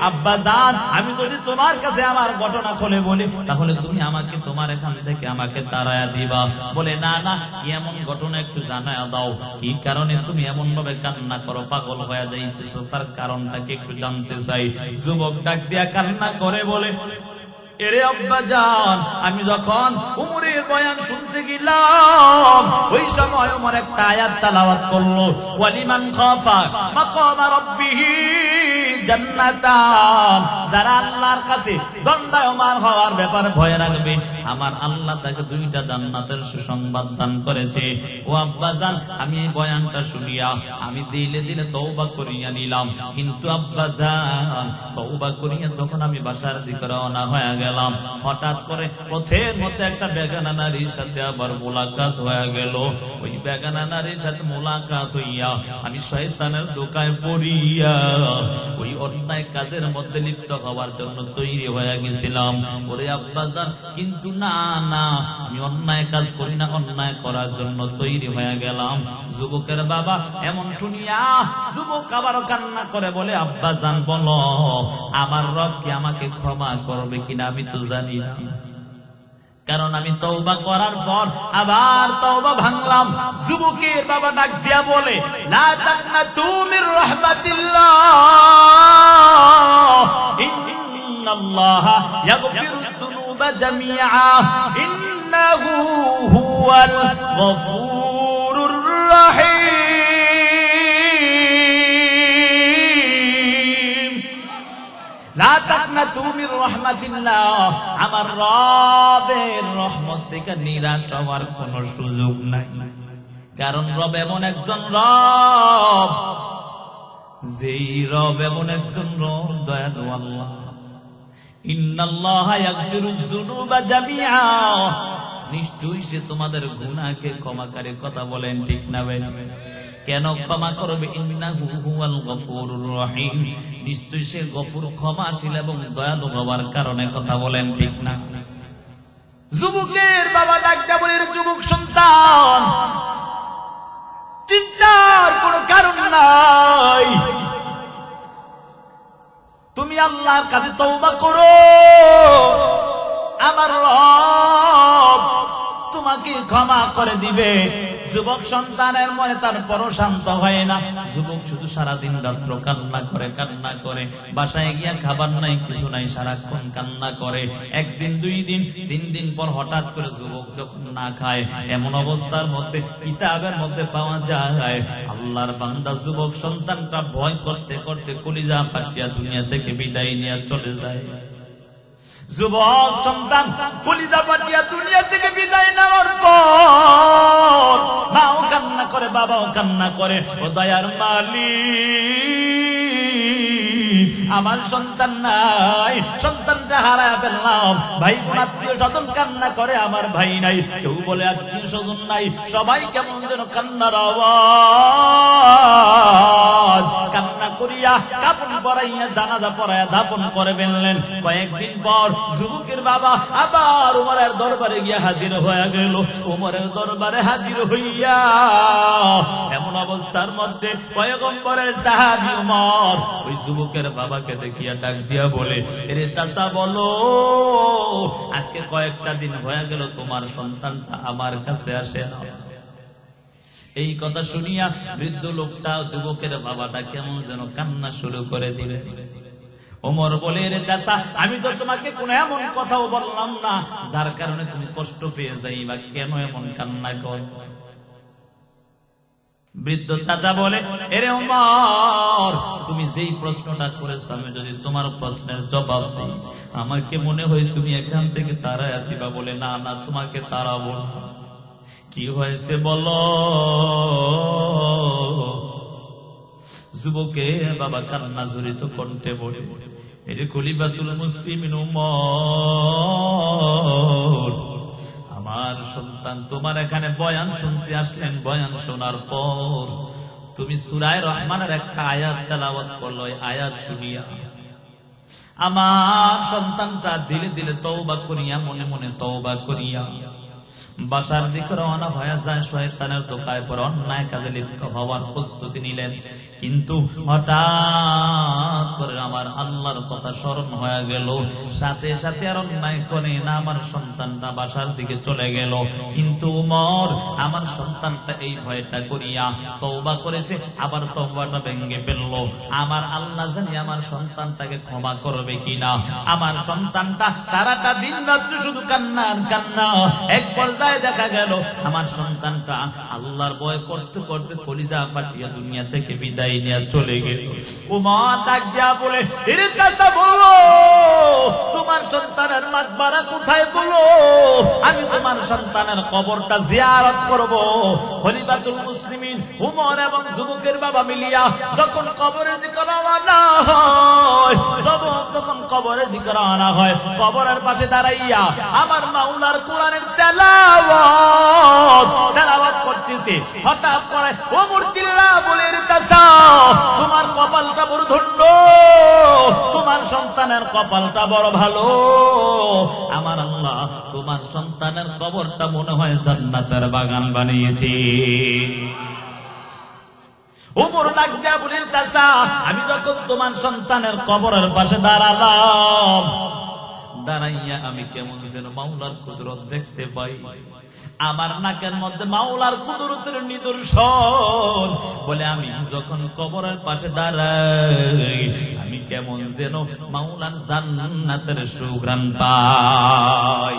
আব্বা জান, আমি যদি তোমার কাছে আমার ঘটনা খুলে বলি তাহলে তুমি আমাকে তোমার এখান থেকে আমাকে তাড়ায়া দিবা। বলে, না না, কি এমন ঘটনা একটু জানায়া দাও, কি কারণে তুমি এমন ভাবে কান্না করো, পাগল হয়ে যাইতেছো, তার কারণটা কি একটু জানতে চাই। যুবক ডাক দিয়া কান্না করে বলে, এরে আব্বা জান, আমি যখন উমরের বয়ান শুনতে গেলাম ওই সময় ওমর একটা আয়াত তেলাওয়াত করলো, ওয়ালিমান খাফা মাকাম রাব্বিহি জান্নাতান, যারা আল্লাহর কাছে দণ্ডায়মান হওয়ার ব্যাপারে ভয় রাখবে আমার আল্লাহ তাকে দুইটা জান্নাতের সুসংবাদ দান করেছে। ও আব্বা জান, আমি এই বয়ানটা শুনিয়া আমি দিলে দিলে তওবা করিয়া নিলাম, কিন্তু আব্বা জান তওবা করিয়া যখন আমি বাসার দিকে রওনা হয়ে গেলাম। হঠাৎ করে পথের মধ্যে একটা বেগানা নারীর সাথে আবার মোলাকাত হয়ে গেল। ওই বেগানা নারীর সাথে মোলাকাত হইয়া আমি শয়তানের ধোঁকায় পড়িয়া ওই অন্যায় কাজের মধ্যে লিপ্ত হওয়ার জন্য তৈরি হয়ে গেছিলাম। ওরে আব্বাজান, কিন্তু না না, আমি অন্যায় কাজ করি না, অন্যায় করার জন্য তৈরি হয়ে গেলাম। যুবকের বাবা এমন শুনিয়া যুবক আবারও কান্না করে বলে, আব্বাজান বলো, আমার রব কি আমাকে ক্ষমা করবে কিনা আমি তো জানি না, কারণ আমি তওবা করার পর আবার তওবা ভাঙলাম। যুবকের বাবা ডাক দিয়া বলে, লা তাকনাতু মির রাহমাতিল্লাহ, ইন্নাল্লাহা ইয়াগফিরুয যুনুবা জামিআ, ইন্নাহু হুয়াল গফুরুর রাহিম। লা তাকনাতু মির রাহমাতিল্লাহ, আমার রবের রহমত থেকে নিরাশ হওয়ার কোন সুযোগ নাই। কারণ রব এমন একজন রব, যেই রব এমন একজন রব, দয়ালু আল্লাহ। ইন্নাল্লাহা ইয়াগফিরুয যুনুবা জামিআ, নিশ্চয়ই সে তোমাদের গুনাহকে ক্ষমাকারী। কথা বলেন ঠিক না ভাই? কেন ক্ষমা করবে? ইন্নাহু হুয়াল গফুরুর রহিম, নিশ্চয়ই সে গফুর, ক্ষমাশীল এবং দয়ালু হওয়ার কারণে। কথা বলেন ঠিক না? যুবকের বাবা ডাকতে বলে, যুবক সন্তান, চিন্তার কোনো কারণ নাই, তুমি আল্লাহর কাছে তওবা করো, আমার রব তোমাকে ক্ষমা করে দিবে। যুবক সন্তানের মনে তারপরও শান্ত হয় না। যুবক শুধু সারাদিন রাত্র কান্না করে, কান্না করে, বাসায় গিয়া খাবার নাই, কিছু নাই, সারাক্ষণ কান্না করে। একদিন, 2 দিন, 3 দিন পর হঠাৎ করে যুবক যখন না খায়, এমন অবস্থার মধ্যে কিতাবের মধ্যে পাওয়া যায়, আল্লাহর বান্দা যুবক সন্তানটা ভয় করতে করতে কলিজা ফাটিয়া দুনিয়া থেকে বিদায় নিয়ে চলে যায়। যুবক সন্তান কলিজা ফাটিয়া দুনিয়া থেকে বিদায় নেওয়ার পর মাও কান্না করে, বাবাও কান্না করে, ও দয়ার মালিক, আমার সন্তান নাই, সন্তানটা হারায় ফেললাম। ভাই বোন আত্মীয় স্বজন কান্না করে, আমার ভাই নাই। কেউ বলে আত্মীয় স্বজন নাই, সবাই কেমন যেন কান্নার আওয়াজ। কান্না করিয়া কাপন পরাইয়া জানাজা পরাইয়া দাফন করে ফেললেন। কয়েকদিন পর যুবকের বাবা আবার উমরের দরবারে গিয়া হাজির হয়ে গেল। উমরের দরবারে হাজির হইয়া এমন অবস্থার মধ্যে পয়গম্বরের সাহাবী উমর ওই যুবকের বাবাকে দেখিয়া ডাক দিয়া বলে, এরে চাচা বলো, আজকে কয়েকটা দিন হয়ে গেল তোমার সন্তানটা আমার কাছে আসে না। এই কথা শুনিয়া বৃদ্ধ লোকটা, যুবকের বাবাটা কেমন যেন কান্না শুরু করে দিলে। ওমর বলে, রে চাচা, আমি তো তোমাকে কোন এমন কথাও বললাম না যার কারণে তুমি কষ্ট পেয়ে যাইবা, কেন এমন কান্না কর? বৃদ্ধ চাচা বলে, এরে ওমর, তুমি যেই প্রশ্নটা করেছো, আমি যদি তোমার প্রশ্নের জবাব দিই, আমাকে মনে হয় তুমি এখান থেকে তাড়াইয়া দিবা। বলে, না না, তোমাকে তাড়াবো না। কি হয়েছে বলো? যুবকে বাবা কান্না জড়িত কণ্ঠে বলে, এরে খলিফাতুল মুসলিমিন উমর, আমার সন্তান তোমার এখানে বয়ান শুনতে আসলেন। বয়ান শোনার পর তুমি সূরা রহমানের একটা আয়াত তেলাওয়াত করলো। আয়াত শুনিয়া আমার সন্তানটা দিলে দিলে তওবা করিয়া, মনে মনে তওবা করিয়া বাসার দিকে রওনা হয়ে যায়। শয়তানের ধোঁকায় পড়ে অন্যায় কাজে লিপ্ত হওয়ার প্রস্তুতি নিলেন। কিন্তু হঠাৎ করে আমার আল্লাহর কথা স্মরণ হয়ে গেল। সাথে সাথে আর অন্যায় করে না, আমার সন্তানটা বাসার দিকে চলে গেল। কিন্তু উমর আমার সন্তানটা এই ভয়টা করিয়া তওবা করেছে, আবার তওবাটা ভেঙে ফেলল। আমার আল্লাহ জানি আমার সন্তানটাকে ক্ষমা করবে কিনা। আমার সন্তানটা সারাটা দিন রাত্রে শুধু কান্না আর কান্না। এক পর্যায়ে পর্দায় দেখা গেল আমার সন্তানটা আল্লাহর ভয় করতে করতে কলিজা ফাটিয়া দুনিয়া থেকে বিদায় নিয়ে চলে গেল। উমর ডাক দিয়া বলে, এরে চাচা বলো তোমার সন্তানের মাকবারা কোথায় বলো, আমি তোমার সন্তানের কবরটা জিয়ারত করব। খলিফাতুল মুসলিমিন উমর এবং যুবকের বাবা মিলিয়া যখন কবরের দিকে রওনা হয়, যখন কবরের দিকে রওনা হয়, কবরের পাশে দাঁড়াইয়া আমার মাওলার কোরআনের তেলাওয়াত করতেছে। হঠাৎ করে ওমর চিল্লা বলে, চাচা তোমার কপালটা বড় ধন্য, তোমার সন্তানের কপালটা বড় ভালো, আমার আল্লাহ তোমার সন্তানের কবরটা মনে হয় জান্নাতের বাগান বানিয়েছে। ওমর ডাক দিয়া বলেন, চাচা আমি যখন তোমার সন্তানের কবরের পাশে দাঁড়ালাম, দাঁড়াইয়া আমি কেমন যেন মাওলার কুদরত দেখতে পাই। আমার নাকের মধ্যে মাওলার কুদরতের নিদর্শন বলে আমি যখন কবরের পাশে দাঁড়াই, আমি কেমন যেন মাওলার জান্নাতের সুঘ্রাণ পাই।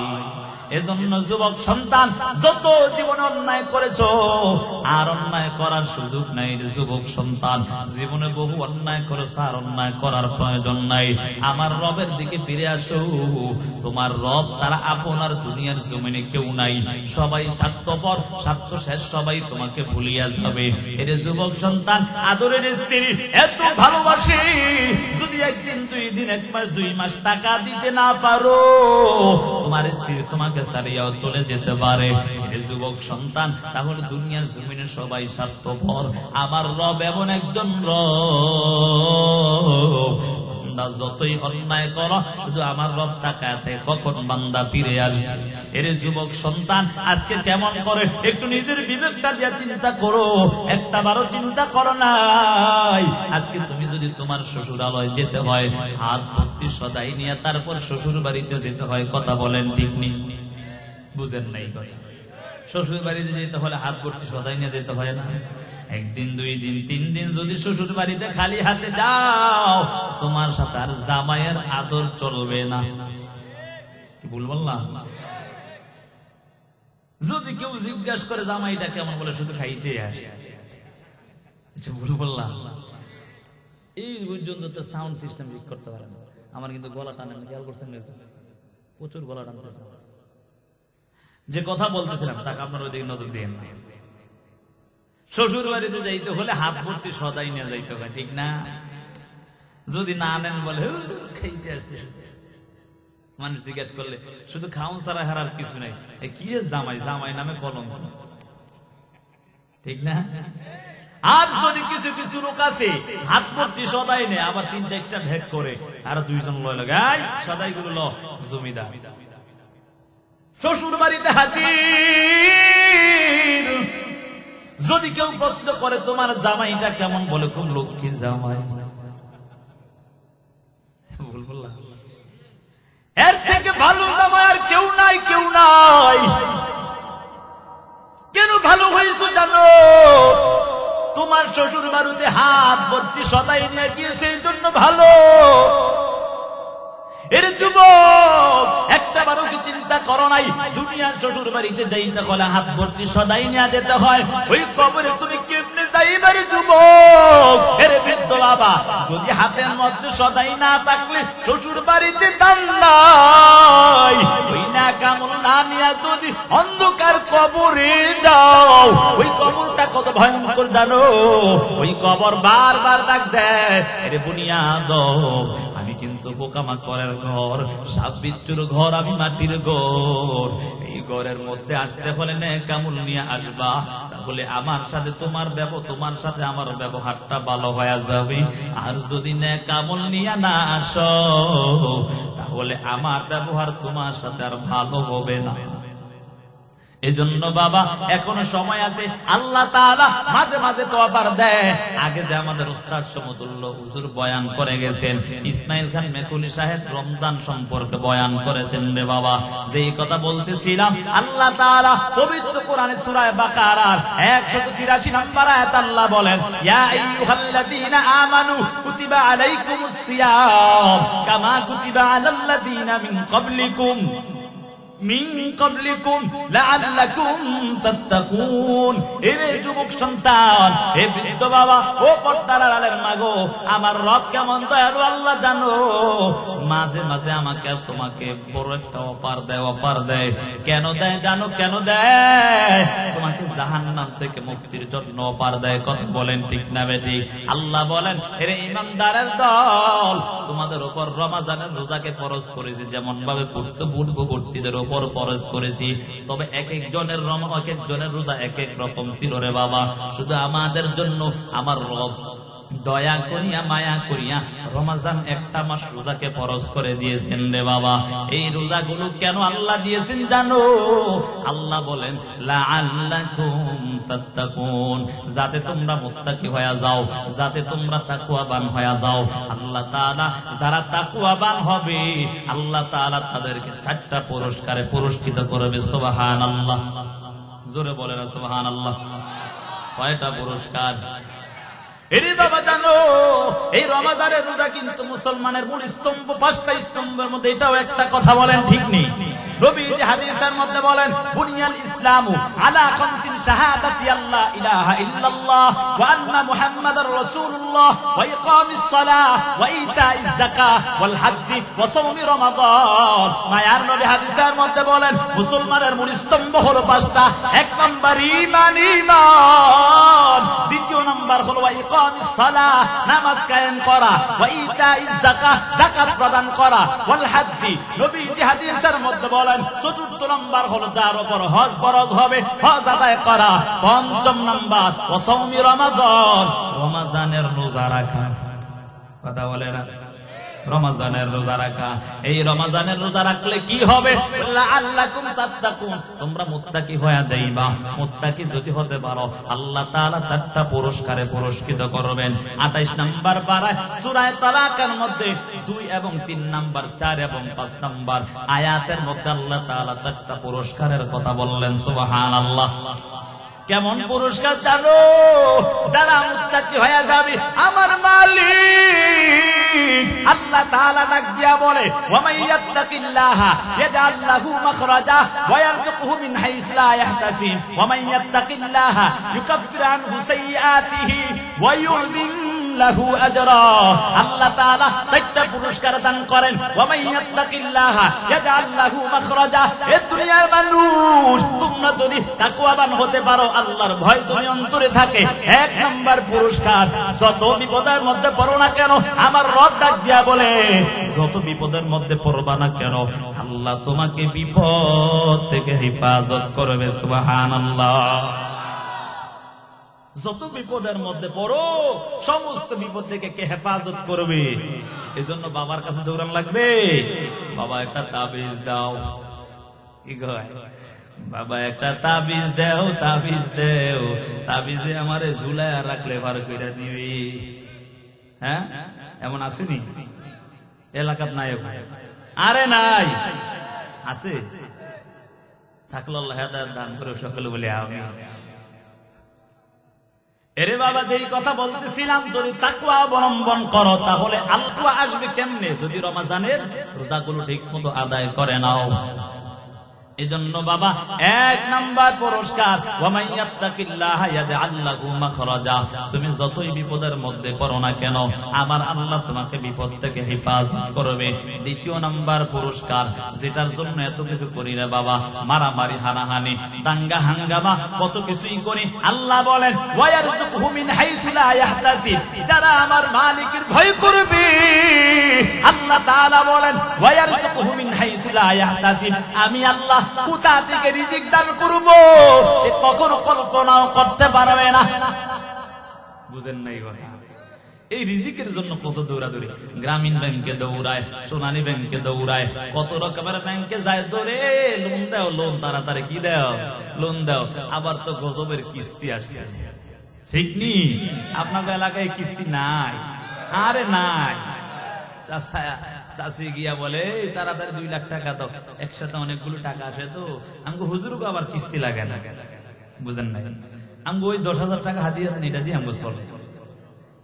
এজন্য যুবক সন্তান, যত জীবনে অন্যায় করেছো আর অন্যায় করার সুযোগ নাই রে যুবক সন্তান। জীবনে বহু অন্যায় করেছো, আর অন্যায় করার প্রয়োজন নাই। আমার রবের দিকে ফিরে আসো। তোমার রব ছাড়া আপনার দুনিয়ার জমিনে কেউ নাই। সবাই স্বার্থপর, স্বার্থ শেষ, সবাই তোমাকে ভুলিয়া যাবে। এরে যুবক সন্তান, আদরের স্ত্রী এত ভালোবাসে, যদি একদিন, 2 দিন, 1 মাস, 2 মাস টাকা দিতে না পারো, তোমার স্ত্রী তোমাকে সারিয়াও চলে যেতে পারে। এরে যুবক সন্তান, তাহলে দুনিয়ার জমিনে সবাই স্বার্থপর, আমার রব এমন একজন রব, যতই অন্যায় করো শুধু আমার রব তাকাতে কখন বান্দা ফিরে আসবে। এরে যুবক সন্তান, আজকে কেমন করে একটু নিজের বিবেকটা দিয়ে চিন্তা করো। একটা বারো চিন্তা করো নাই। আজকে তুমি যদি তোমার শ্বশুরালয় যেতে হয়, হাত ভর্তি সদাই নিয়ে তারপর শ্বশুর বাড়িতে যেতে হয়, কথা বলেন ঠিক নেই? বুঝেন নাই কথা? শ্বশুর বাড়িতে যেতে হলে হাত ভর্তি সদাই নিয়ে যেতে হয় না? 1 দিন, 2 দিন, 3 দিন যদি শ্বশুর বাড়িতে খালি হাতে যাও, তোমার সাথে আর জামাইয়ের আদর চলবে না। কি ভুল বললাম? যদি কেউ জিজ্ঞাসা করে জামাইটা কেমন, বলে শুধু খাইতে আসে, ভুল বললাম? এই পর্যন্ত তো সাউন্ড সিস্টেম ঠিক করতে পারে না। আমার কিন্তু গলা টানে, খেয়াল করছেন? প্রচুর গলা টানতেছে। যে কথা বলতেছিলাম তাকে আপনার ওই দিকে নজর দিয়ে না। শ্বশুর বাড়িতে যাইতে হলে হাত ভর্তি সদাই নিয়ে যাইতে হয়, ঠিক না? যদি না নেন বলে খাইতে আসছে। মানুষ জিজ্ঞাসা করলে শুধু খাউন ছাড়া হারার কিছু নাই, কিসের জামাই, জামাই নামে কলম, ঠিক না? আর যদি কিছু কিছু লোক আছে হাত ভর্তি সদাই নেই, আবার 3-4টা ভেগ করে, আর 2 জন লয় লাগাই সদাই গুলো ল জমিদার। শ্বশুর বাড়িতে হাজির, যদি কেউ প্রশ্ন করে তোমার জামাইটা কেমন, বলে খুব লক্ষ্মী জামাই। ভুল বললাম? এর থেকে ভালো জামাই আর কেউ নাই, কেউ নাই। কেন ভালো হয়েছে জানো? তোমার শ্বশুর বাড়িতে হাত ভর্তি সদাই নিয়ে গিয়েছে, এই জন্য ভালো। এর যুবক, একটা বারো কি চিন্তা করো নাই? দুনিয়ার শ্বশুর বাড়িতে যাইতে হলে হাত ভর্তি সদাই নিয়ে যেতে হয়, ওই কবরে তুমি কেমনে যাইবারে যুবক? এর বৃদ্ধ বাবা, যদি হাতের মধ্যে সদাই না থাকলে শ্বশুর বাড়িতে দাম নাই। ওই না কামল না নিয়ে যদি অন্ধকার কবরে যাও, ওই কবরটা কত ভয়ঙ্কর জানো? ওই কবর বারবার ডাক দেয়, এরে বুনিয়াদ, আমি কিন্তু পোকামাকড়ের ঘর, সাপ বিচ্ছুর ঘর, আমি মাটির ঘর। এই ঘরের মধ্যে আসতে হলে নেকামল নিয়ে আসবা, তাহলে আমার সাথে তোমার সাথে আমার ব্যবহারটা ভালো হয়ে যাবে। আর যদি নেকামল নিয়ে না আসো, তাহলে আমার ব্যবহার তোমার সাথে আর ভালো হবে না। এজন্য বাবা, এখনো সময় আছে। আল্লাহ তাআলা মাঝে মাঝে তওবার দেয়। আগে যে আমাদের উস্তাদ সমতুল্য হুজুর বয়ান করে গেছেন, ইসমাইল খান মেকুলি সাহেব রমজান সম্পর্কে বয়ান করেছেন রে বাবা। যেই কথা বলতেছিলাম, আল্লাহ তাআলা পবিত্র কোরআনে সূরা বাকারার 183 নম্বর আয়াত আল্লাহ বলেন, ইয়া আইয়ুহাল্লাযীনা আমানু কুতিবা আলাইকুমুস সিয়াম কামা কুতিবা আলাল্লাযীনা মিন ক্বাবলিকুম মিন ক্বাবলিকুম লাআল্লাকুম তাত্তাকুন। এরে যুবক সন্তান, হে বৃদ্ধ বাবা, ও পর্দার আড়ালের মা গো, আমার রব কেমন দয়ালু আল্লাহ জানো। মাঝে মাঝে আমাকে তোমাকে বড় একটা অফার দেয়। কেন দেয় জানো? কেন দেয়? তোমাকে জাহান্নাম থেকে মুক্তির জন্য অফার দেয়। কথা বলেন ঠিক না বেঠিক? আল্লাহ বলেন, এরে ঈমানদারের দল, তোমাদের উপর রমজানের রোজাকে ফরজ করেছি, যেমন ভাবে পূর্ববর্তীদের উপর ফরজ করেছি। তবে এক একজনের রোজা এক এক রকম ছিল রে বাবা। শুধু আমাদের জন্য আমার রব দয়া করিয়া মায়া করিয়া রমজান একটা মাস রোজাকে ফরজ করে দিয়েছেন রে বাবা। এই রোজাগুলো কেন আল্লাহ দিয়েছেন জানো? আল্লাহ বলেন লাআল্লাকুম তাত্তাকুন, যাতে তোমরা মুত্তাকি হয়ে যাও, যাতে তোমরা তাকওয়াবান হয়ে যাও। আল্লাহ তাআলা যারা তাকওয়াবান হবে, আল্লাহ তাআলা তাদেরকে 4টা পুরস্কারে পুরস্কৃত করবে। সুবহানাল্লাহ, জোরে বলেন সুবহানাল্লাহ। কয়টা পুরস্কার? এরে বাবা জানো, এই রমাদানের রোজা কিন্তু মুসলমানের মূল স্তম্ভ, 5টা স্তম্ভের মধ্যে এটাও একটা। কথা বলেন ঠিক নেই? নবীজি হাদিসের মধ্যে বলেন, বুনিয়াল ইসলামু আলা খামসিন শাহাদাতি আল্লা ইলাহা ইল্লাল্লাহ ওয়া আন্না মুহাম্মাদার রাসূলুল্লাহ ওয়া ইকামিস সালাহ ওয়া ইতাইজ যাকাহ ওয়াল হজ্জ ওয়া সাওমি রমাদান। মায়ার নবী হাদিসের মধ্যে বলেন, মুসলমানের মূল স্তম্ভ হলো 5টা। 1 নাম্বার ঈমান, দ্বিতীয় নাম্বার হলো ওয়া ইকামিস সালাহ, নামাজ কায়েম করা, ওয়া ইতাইজ যাকাহ, যাকাত প্রদান করা, ওয়াল হজ্জ, নবীজি হাদিসের মধ্যে বলেন, 4র্থ নাম্বার হলো যার উপর হজ ফরজ হবে হজ আদায় করা। 5ম নাম্বার ওয়া সাওমি রমাদান, রমজানের রোজা রাখা। কথা বলে না? রমজানের রোজা রাখা। এই রমজানের রোজা রাখলে কি হবে? লাআল্লাকুম তাত্তাকুন, তোমরা মুত্তাকি হয়ে যাইবা। মুত্তাকি যদি হতে পারো, আল্লাহ তাআলা 4টা পুরস্কারে পুরস্কৃত করবেন। 28 নাম্বার পারায় সূরা তালাকের মধ্যে 2 এবং 3 নাম্বার, 4 এবং 5 নাম্বার আয়াতের মধ্যে আল্লাহ তাআলা 4টা পুরস্কারের কথা বললেন। সুবহানাল্লাহ। কেমন পুরস্কার জানো? যারা মুত্তাকি হয়ে যাবে, আমার মালিক আল্লাহ তাআলা ডাক দিয়া বলে, ওয়া মাইয়াত্তাকিল্লাহা ইয়াজআল লাহু মাখরাজা ওয়া ইয়ারযুকহু মিন হাইসু লা ইয়াহতাসিব ওয়া মাইয়াত্তাকিল্লাহা ইউকাফির আনহু সাইয়্যাতিহি ওয়া ইউযিম লাহু আজরা। আল্লাহ তাআলা 4টা পুরস্কার দান করেন। ওয়া মাইয়াত্তাকিল্লাহা ইয়াজআল লাহু মাখরাজা। এ দুনিয়ার মানুষ, তোমরা যদি তাকওয়াবান হতে পারো, আল্লাহর ভয় যদি অন্তরে থাকে, 1 নাম্বার পুরস্কার, যত বিপদের মধ্যে পড়ো না কেন, আমার রব ডাক দিয়া বলে, যত বিপদের মধ্যে পড়বা না কেন, আল্লাহ তোমাকে বিপদ থেকে হেফাজত করবে। সুবহানাল্লাহ। যত বিপদের মধ্যে পড়ো, সমস্ত বিপদ থেকে কে হেফাজত করবে? এজন্য বাবার কাছে দৌড়ান লাগবে। বাবা একটা তাবিজ দাও। কি কয়? বাবা একটা তাবিজ দেও, তাবিজ দেও, তাবিজে আমারে ঝুলায় রাখলে ভার কইরা দিবি। হ্যাঁ, এমন আসেনি এলাকাত? নাই? আরে নাই, আছে। থাকলো আল্লাহ হেদায়েত দান করে সকলে বলে আমি। এরে বাবা, যেই কথা বলতেছিলাম, যদি তাকওয়া অবলম্বন করো, তাহলে আল্লাহ আসবে কেমনে? যদি রমজানের রোজাগুলো ঠিক মতো আদায় করে নাও। এজন্য বাবা 1 নাম্বার পুরস্কার, ওয়া মাইয়াত্তাকিল্লাহা ইয়াজআল লাহু মাখরাজা। তুমি যতই বিপদের মধ্যে পড়ো না কেন, আমার আল্লাহ তোমাকে বিপদ থেকে হেফাজত করবে। 2 নাম্বার পুরস্কার, যেটার জন্য এত কিছু করি রে বাবা, মারামারি, হানাহানি, দাঙ্গা হাঙ্গামা, কত কিছুই করি। আল্লাহ বলেন, ওয়া ইয়ারযুকহু মিন হাইসু লা ইয়াহতাসিব। যারা আমার মালিকের ভয় করবে, আল্লাহ তাআলা বলেন, ওয়া ইয়ারযুকহু মিন হাইসু লা ইয়াহতাসিব, আমি আল্লাহ কোথা থেকে রিজিক দান করব সে কখনো কল্পনাও করতে পারবে না। বুঝেন নাই কথা? এই রিজিকের জন্য কত দৌড়াদৌড়ি। গ্রামীণ ব্যাংকে দৌড়ায়, সোনালী ব্যাংকে দৌড়ায়, কত রকমের ব্যাংকে যায় দৌড়ে। লোন দাও, লোন তাড়াতাড়ি কি দাও, লোন দাও। আবার তো গজবের কিস্তি আসছে, ঠিক নি? আপনাদের এলাকায় কিস্তি নাই? আরে নাই। চাষি গিয়া বলে, তাড়াতাড়ি 2 লাখ টাকা দাও। একসাথে অনেকগুলো টাকা আসে তো, আমাকে হুজুরকে আবার কিস্তি লাগে না। বুঝেন নাই? আমাকে ওই 10,000 টাকা হাতিয়ে দেন, এটা দিয়ে আমাকে চলে।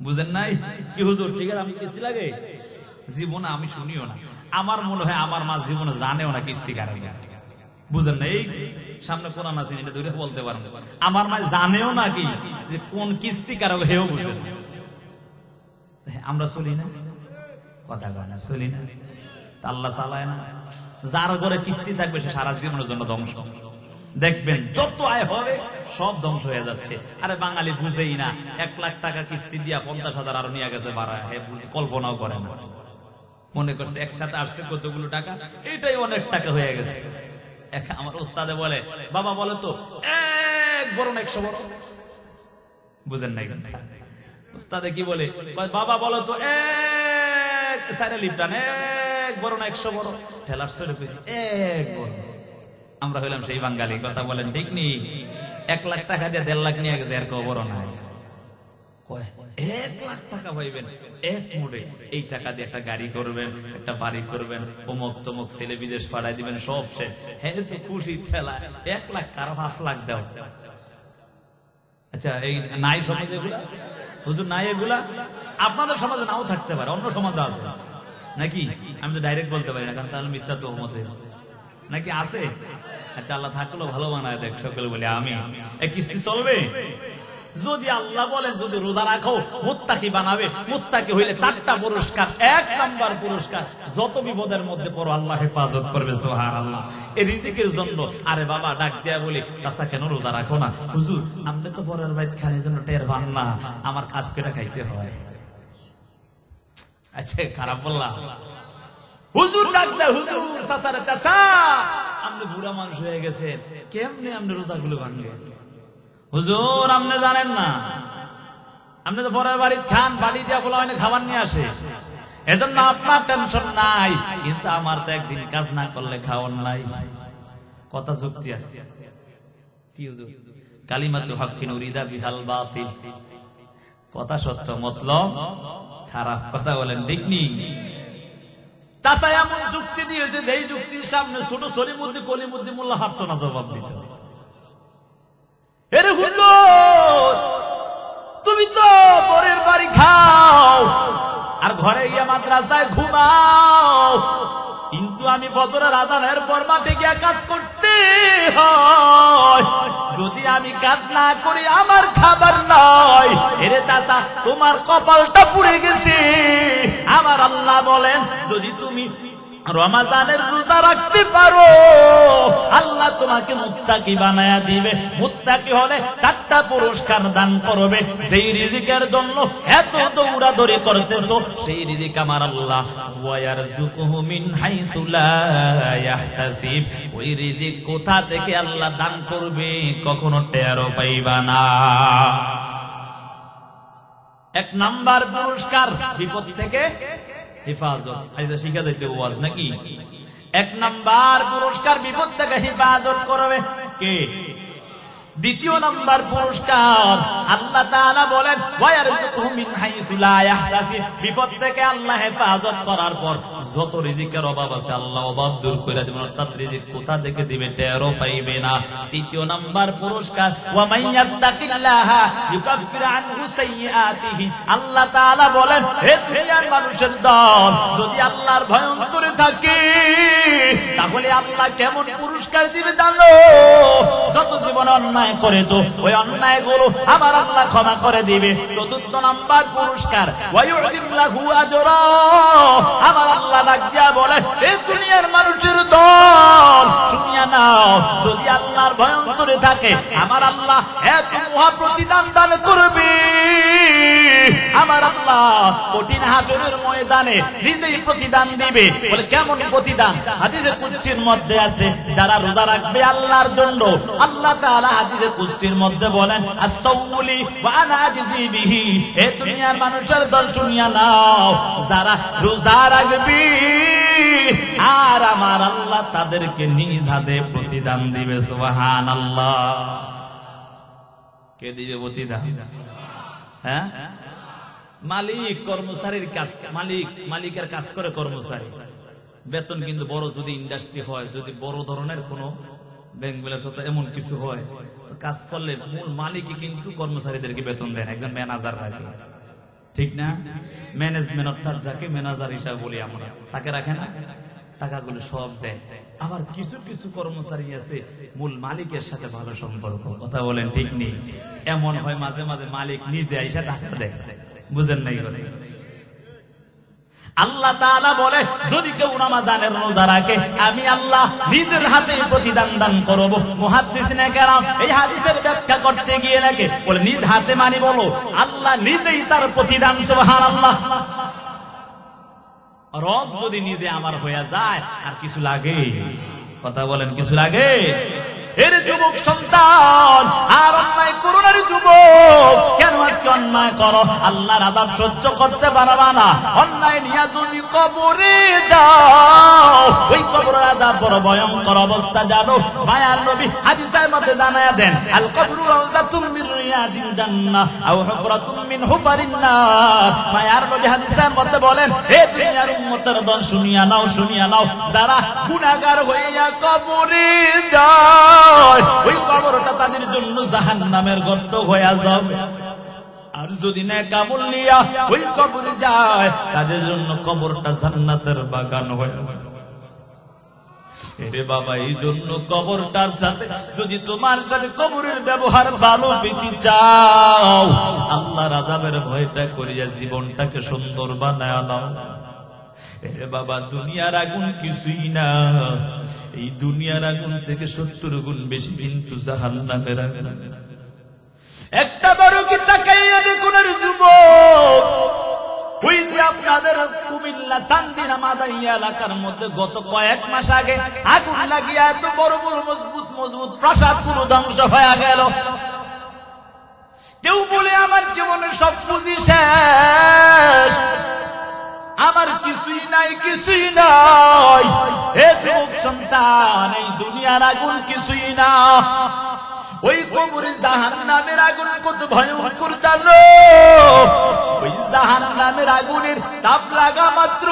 বুঝেন নাই? কি হুজুর ঠিক আছে, আমি কিস্তি লাগে? জীবনে আমি শুনিও না। আমার মনে হয় আমার মা জীবনে জানেও না কিস্তি কারে। বুঝেন না? এই সামনে কোরআন আছে, এটা ধরে বলতে পারবো। আমার মা জানেও নাকি যে কোন কিস্তি কারো, হেও বুঝেন। আমরা চলি না, কথা বলে না, চলি না, আল্লাহ চালায় না। যার ঘরে কিস্তি থাকবে সে সারা জীবনের জন্য ধ্বংস। দেখবেন যত আয় হবে সব ধ্বংস হয়ে যাচ্ছে। আরে বাঙালি বুঝেই না, 1 লাখ টাকা কিস্তি দিয়া 50,000 আরো নিয়ে গেছে ভাড়া, কল্পনাও করে না। মনে করছে একসাথে আসছে কতগুলো টাকা, এটাই অনেক টাকা হয়ে গেছে। আমার ওস্তাদে বলে, বাবা বলে তো 1 বরং 100 বড়। বুঝেন নাই? ওস্তাদে কি বলে, বাবা বলো তো 1 সাইরে লিপটান 1 বরং 100 বড়। ঠেলার সরে কইছি 1 বড়। আমরা হইলাম সেই বাঙালি, কথা বলেন ঠিক নি? 1 লাখ টাকা দিয়ে 1.5 লাখ নিয়ে গেছে, এর কেউ বড় নাই। 1 লাখ টাকা পাইবেন এক মুঠে, এই টাকা দিয়ে একটা গাড়ি করবেন, একটা বাড়ি করবেন, অমুক তমুক ছেলে বিদেশ পাঠাই দিবেন, সব শেষ। হ্যাঁ তো খুশি ঠেলা 1 লাখ কারো 5 লাখ দেওয়া। আচ্ছা এই নাই সমাজে এগুলা? হুজুর নাই এগুলা? আপনাদের সমাজে নাও থাকতে পারে, অন্য সমাজে আছে নাকি? আমি তো ডাইরেক্ট বলতে পারি না, কারণ তাহলে মিথ্যা তো মতে নাকি আছে। আচ্ছা আল্লাহ থাকলেও ভালো বানায় দেখ। সকলে বলে আমি, কিস্তি চলবে। যদি আল্লাহ বলেন যদি রোজা রাখো মুত্তাকি বানাবে, মুত্তাকি হইলে 4টা পুরস্কার। 1 নাম্বার পুরস্কার, যত বিপদের মধ্যে পড়ো আল্লাহ হেফাজত করবে। সুবহানাল্লাহ। এই রিজিকের জন্য। আরে বাবা ডাক দেয়া বলি, চাচা কেন রোজা রাখো না? হুজুর আপনি তো পরের বাইত খানের জন্য টের পান না, আমার কাজ করে খাইতে হয়। আচ্ছা খারাপ বললাম? হুজুর ডাক দেয়, হুজুর চাচারে, চাচা আপনি বুড়া মানুষ হয়ে গেছেন, কেমনে আপনি রোজাগুলো ভাঙবেন? হুজুর আপনি জানেন না, আপনি তো পরের বাড়ি খান, বাড়ি দিয়া বলা হয় খাবার নিয়ে আসে, এজন্য আপনার টেনশন নাই। কিন্তু আমার তো একদিন কাজ না করলে খাওয়ার নাই। কথা যুক্তি আছে কি হুজুর? কালিমাতু হাক্কিন উরিদা বিহাল বাতিল। কথা সত্য, মতলব খারাপ। কথা বলেন ঠিক নি? চাচা এমন যুক্তি দিয়েছে, এই যুক্তির সামনে ছোট সলিমুদ্দি কলিমুদ্দি মোল্লা হাঁটতো না জবাব দিত। এরে হুজুর তুমি তো পরের বাড়ি খাও আর ঘরে গিয়ে মাদ্রাসায় ঘুমাও, কিন্তু আমি ফজরের আযানের পর মাঠে গিয়ে কাজ করতে হয়। যদি আমি কাজ না করি আমার খাবার নাই। এরে চাচা তোমার কপালটা পুড়ে গেছে। আমার আল্লাহ বলেন যদি তুমি রমাজানের রোজা রাখতে পারো আল্লাহ তোমাকে মুত্তাকি বানায়া দিবে। মুত্তাকি হলে 4টা পুরস্কার দান করবে। যেই রিজিকের জন্য এত দৌড়াদৌড়ি করতেছো সেই রিজিক আমার আল্লাহ ওয়ায়ারযুকুহু মিন হাইসু লা ইয়াহতাসিব, ওই রিজিক কোথা থেকে আল্লাহ দান করবে কখনো টেরও পাইবা না। 1 নাম্বার পুরস্কার বিপদ থেকে হেফাজত। আইজা শিখা যাইতে ওয়াজ নাকি? 1 নাম্বার পুরস্কার বিপদ থেকে হেফাজত করবে কে? 2য় নাম্বার পুরস্কার আল্লাহ তাআলা বলেন ওয়ায়ারযুকুহু মিন হাইসু লা ইয়াহতাসিব, বিপদ থেকে আল্লাহ হেফাজত করার পর যত রিজিকের অভাব আছে আল্লাহ অভাব দূর করে দিবেন, অর্থাৎ রিজিক কোথা থেকে দিবে টেরও পাইবে না। 3য় নাম্বার পুরস্কার ওয়া মাইয়াত্তাকিল্লাহা ইউকাফির আনহু সাইয়্যাতিহি, আল্লাহ তাআলা বলেন হে দুনিয়ার মানুষের দল যদি আল্লাহর ভয় অন্তরে থাকে তাহলে আল্লাহ কেমন পুরস্কার দিবে জানো? যত জীবন অন্যায় করেছো ওই অন্যায়গুলো আমার আল্লাহ ক্ষমা করে দিবে। 4র্থ নাম্বার পুরস্কার ওয়ায়ুযিম লাহু আজরা, আমার আল্লাহ ডাক দিয়া বলে এ দুনিয়ার মানুষের দল শুনিয়া নাও, যদি আল্লাহর ভয় অন্তরে থাকে আমার আল্লাহ এত মহা প্রতিদান দান করবে। আমার আল্লাহ কঠিন হাসরের ময়দানে নিজেই প্রতিদান দিবে। বলে কেমন প্রতিদান? হাদিসে কুদসির মধ্যে আছে যারা রোজা রাখবে আল্লাহর জন্য আল্লাহ তাআলা হাদিসে কুদসির মধ্যে বলেন আস-সাওমুলি ওয়া আনা আজজি বিহি, এ দুনিয়ার মানুষের দল শুনিয়া নাও যারা রোজা রাখবে আর আমার আল্লাহ তাদেরকে নিজ হাতে প্রতিদান দিবে। সুবহানাল্লাহ। কে দিবে প্রতিদান? হ্যাঁ মালিক। কর্মচারীর কাজ মালিকের কাজ করে কর্মচারী। বেতন কিন্তু বড় যদি ইন্ডাস্ট্রি হয়, যদি বড় ধরনের কোনো ব্যাংক ব্যালেন্স এমন কিছু হয় তো কাজ করলে মূল মালিকই কিন্তু কর্মচারীদেরকে বেতন দেন। একজন ম্যানেজার রাখে, ঠিক না? ম্যানেজমেন্ট অর্থাৎ যাকে ম্যানেজার হিসাবে বলি আমরা, তাকে রাখে না? টাকাগুলো সব দেয়। আবার কিছু কিছু কর্মচারী আছে মূল মালিকের সাথে ভালো সম্পর্ক, কথা বলেন ঠিক নেই? এমন হয় মাঝে মাঝে মালিক নিজে আইসা টাকা দেয়, বুঝেন নাই? আল্লাহ তাআলা বলে যদি কেউ রমাদানের রোজা রাখে আমি আল্লাহ নিজের হাতে প্রতিদান দান করব। মুহাদ্দিসিনে কেরাম এই হাদিসের ব্যাখ্যা করতে গিয়ে নাকি বলে নিজ হাতে মানে বলো আল্লাহ নিজেই তার প্রতিদান। সুবহানাল্লাহ। রব যদি নিজে আমার হয়ে যায় আর কিছু লাগে? কথা বলেন, কিছু লাগে? এর যুবক সন্তান আর অন্যায় করো না রে যুবক। কেন আজকে অন্যায় করো? আল্লাহর আযাব সহ্য করতে পারবা না। অন্যায় নিয়ে যদি কবরে যাও ওই কবরের আযাব বড় ভয়ঙ্কর অবস্থা জানো। মায়ার নবী হাদিসের মধ্যে জানায়া দেন আল কবরু রাউযাতুম মির রিয়াজিল জান্নাহ আও হুফরাতুম মিন হুফারিন নার। মায়ার নবী হাদিসের মধ্যে বলেন হে দুনিয়ার উম্মতের দল শুনিয়া নাও, শুনিয়া নাও, যারা গুনাহগার হইয়া কবরে যায় ওই কবরটা তাদের জন্য জাহান্নামের গর্ত হয়ে যাবে। আর যদি নেক আমল নিয়া ওই কবরে যায় তাদের জন্য কবরটা জান্নাতের বাগান হয়ে যাবে। এরে বাবা, এই জন্য কবরটার সাথে যদি তোমার সাথে কবরের ব্যবহার ভালো পেতে চাও আল্লাহর আযাবের ভয়টা করিয়া জীবনটাকে সুন্দর বানায় নাও। এরে বাবা, দুনিয়ার আগুন কিছুই না, এই দুনিয়ার আগুন থেকে 70 গুণ বেশি কিন্তু জাহান্নামের আগুন। একটা বড় কি তাকাইয়া দেখুন রে যুবক, ওই যে আপনাদের কুমিল্লা তানদিনা মাদাইয়া এলাকার মধ্যে গত কয়েক মাস আগে আগুন লাগিয়া এত বড় বড় মজবুত মজবুত প্রাসাদ পুরো ধ্বংস হয়ে গেল। কেউ বলে আমার জীবনের সব পুঁজি শেষ, আমার কিছুই নাই, কিছুই নাই। হে যুবক সন্তান, এই দুনিয়ার আগুন কিছুই না, ওই কবরে জাহান্নামের আগুন কত ভয়ঙ্কর জানো? ওই জাহান্নামের আগুনের তাপ লাগা মাত্র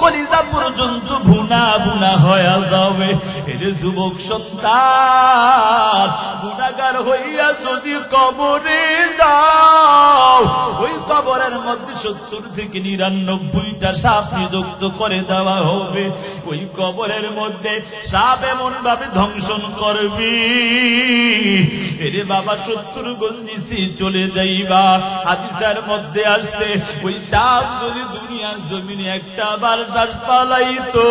কলিজা পর্যন্ত ভুনা ভুনা হয়ে যাবে। এর যুবক সন্তান, গুনাহগার হইয়া যদি কবরে যাও ওই কবরের মধ্যে 70 থেকে 99টা সাপ নিযুক্ত করে দেওয়া হবে। ওই কবরের মধ্যে সাপ এমন ভাবে ধ্বংসন করবি এরে বাবা 70 গজ নিচে চলে যাইবা। হাদিসের মধ্যে আসছে ওই সাপ যদি দুনিয়ার জমিনে একটা বার শ্বাস পালাইতো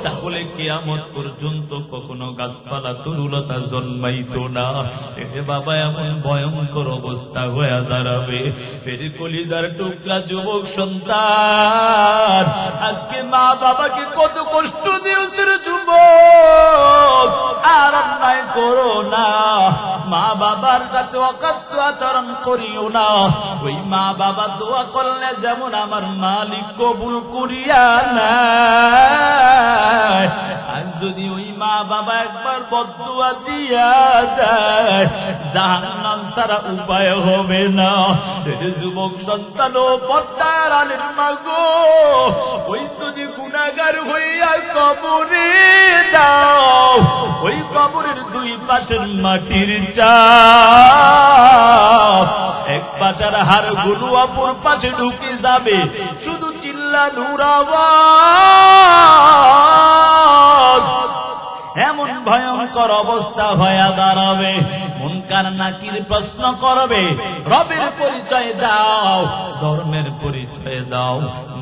তাহলে কিয়ামত পর্যন্ত কখনো গাছপালা তরুলতা জন্মাইতো না। এরে বাবা, এমন ভয়ঙ্কর অবস্থা হয়ে দাঁড়াবে। এরে কলিজার টুকরা যুবক সন্তান, আজকে মা বাবাকে কত কষ্ট দিয়েছে রে যুবক। আর অন্যায় করো না, মা বাবার কাছে অকাত্য আচরণ করিও না। ওই মা বাবা দোয়া করলে যেমন আমার মালিক কবুল করিয়া নেয়, আর যদি ওই মা বাবা একবার বদদুয়া দিয়া দেয় জাহান্নাম ছাড়া উপায় হবে না। যুবক সন্তান ও পর্দার আলের মাগো, ওই যদি গুনাহগার হইয়া কবরে দাও ওই কবরের দুই পাশের মাটির চাপ এক পাশের হাড় গুলো অপর পাশে ঢুকে যাবে, শুধু চিল্লানোর আওয়াজ। এমন ভয়ঙ্কর অবস্থা হয়ে দাঁড়াবে। মুনকার নাকির প্রশ্ন করবে, রবের পরিচয় দাও, ধর্মের পরিচয় দাও,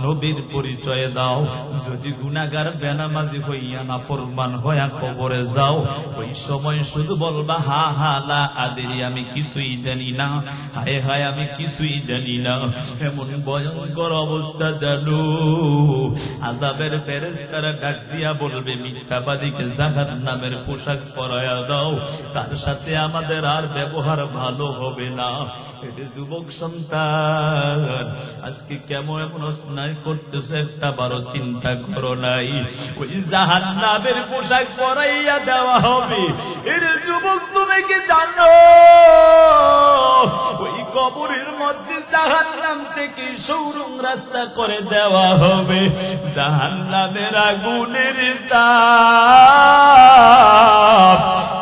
নবীর পরিচয় দাও। যদি গুনাহগার বেনামাজি হইয়া নাফরমান হইয়া কবরে যাও ওই সময় শুধু বলবা হা হা লা আদরি, আমি কিছুই জানি না, হায় হায় আমি কিছুই জানি না। এমন ভয়ঙ্কর অবস্থা জানো, আযাবের ফেরেশতারা ডাক দিয়া বলবে মিথ্যাবাদীকে জাহান্নামের পোশাক পরায়া দাও, তার সাথে আমাদের আর ব্যবহার ভালো হবে না। এটা যুবক সন্তান, আজকে কেমন এমন অন্যায় করতেছে একটা বারো চিন্তা করো নাই? ওই জাহান্নামের পোশাক পরাইয়া দেওয়া হবে। এর যুবক তুমি কি জানো ওই কবরের মধ্যে জাহান্নাম থেকে সৌরং রাস্তা করে দেওয়া হবে। জাহান্নামের আগুনের তাপ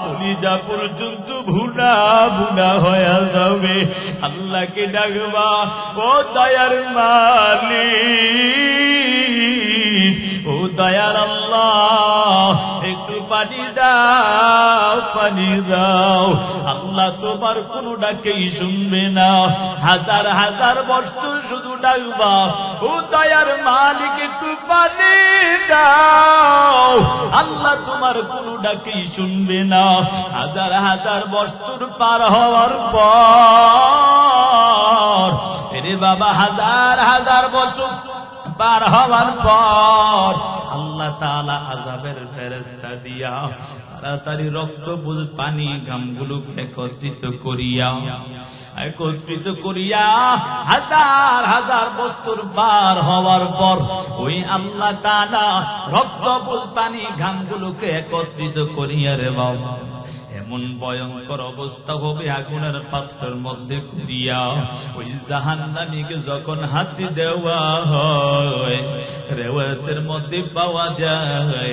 কলিজা পর্যন্ত ভুনা ভুনা হয়ে যাবে। আল্লাহকে ডাকবা, ও দয়ার মালিক, ও দয়ার আল্লাহ একটু পানি দাও, পানি দাও। আল্লাহ তোমার কোন ডাকেই শুনবে না, হাজার হাজার বছর শুধু ডাকবা, ও দয়ার মালিক একটু পানি দাও। আল্লাহ তোমার কোন ডাকেই শুনবে না, হাজার হাজার বছর পার হওয়ার পর, এরে বাবা হাজার হাজার বছর পার হওয়ার পর আল্লাহ তাআলা আযাবের ফেরেশতা দিয়া তাড়াতাড়ি রক্তপুঞ্জ পানি ঘামগুলোকে একত্রিত করিয়া হাজার হাজার বছর পার হওয়ার পর ওই আল্লাহ তাআলা রক্তপুঞ্জ পানি ঘামগুলোকে একত্রিত করিয়া রে বাবা এমন ভয়ঙ্কর অবস্থা হবে আগুনের পাত্রের মধ্যে করিয়া ওই জাহান্নামীকে যখন হাতে দেওয়া হয়, রিওয়ায়াতের মধ্যে পাওয়া যায়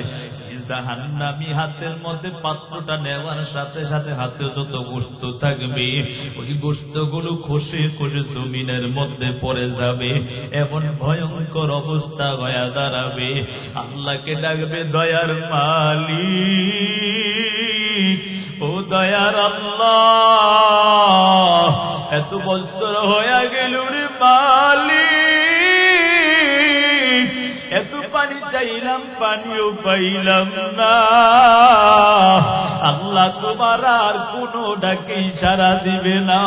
জাহান্নামী হাতের মধ্যে পাত্রটা নেওয়ার সাথে সাথে হাতে যত গোশত থাকবে ওই গোশতগুলো খসে খসে জমিনের মধ্যে পড়ে যাবে। এমন ভয়ঙ্কর অবস্থা হয়ে দাঁড়াবে। আল্লাহকে ডাকবে দয়ার মালিক, ও দয়ার আল্লাহ এত বছর হয়ে গেল রে মালিক, এত পানি চাইলাম পানিও পাইলাম না। আল্লাহ তোমার আর কোন ডাকে ইশারা দিবে না।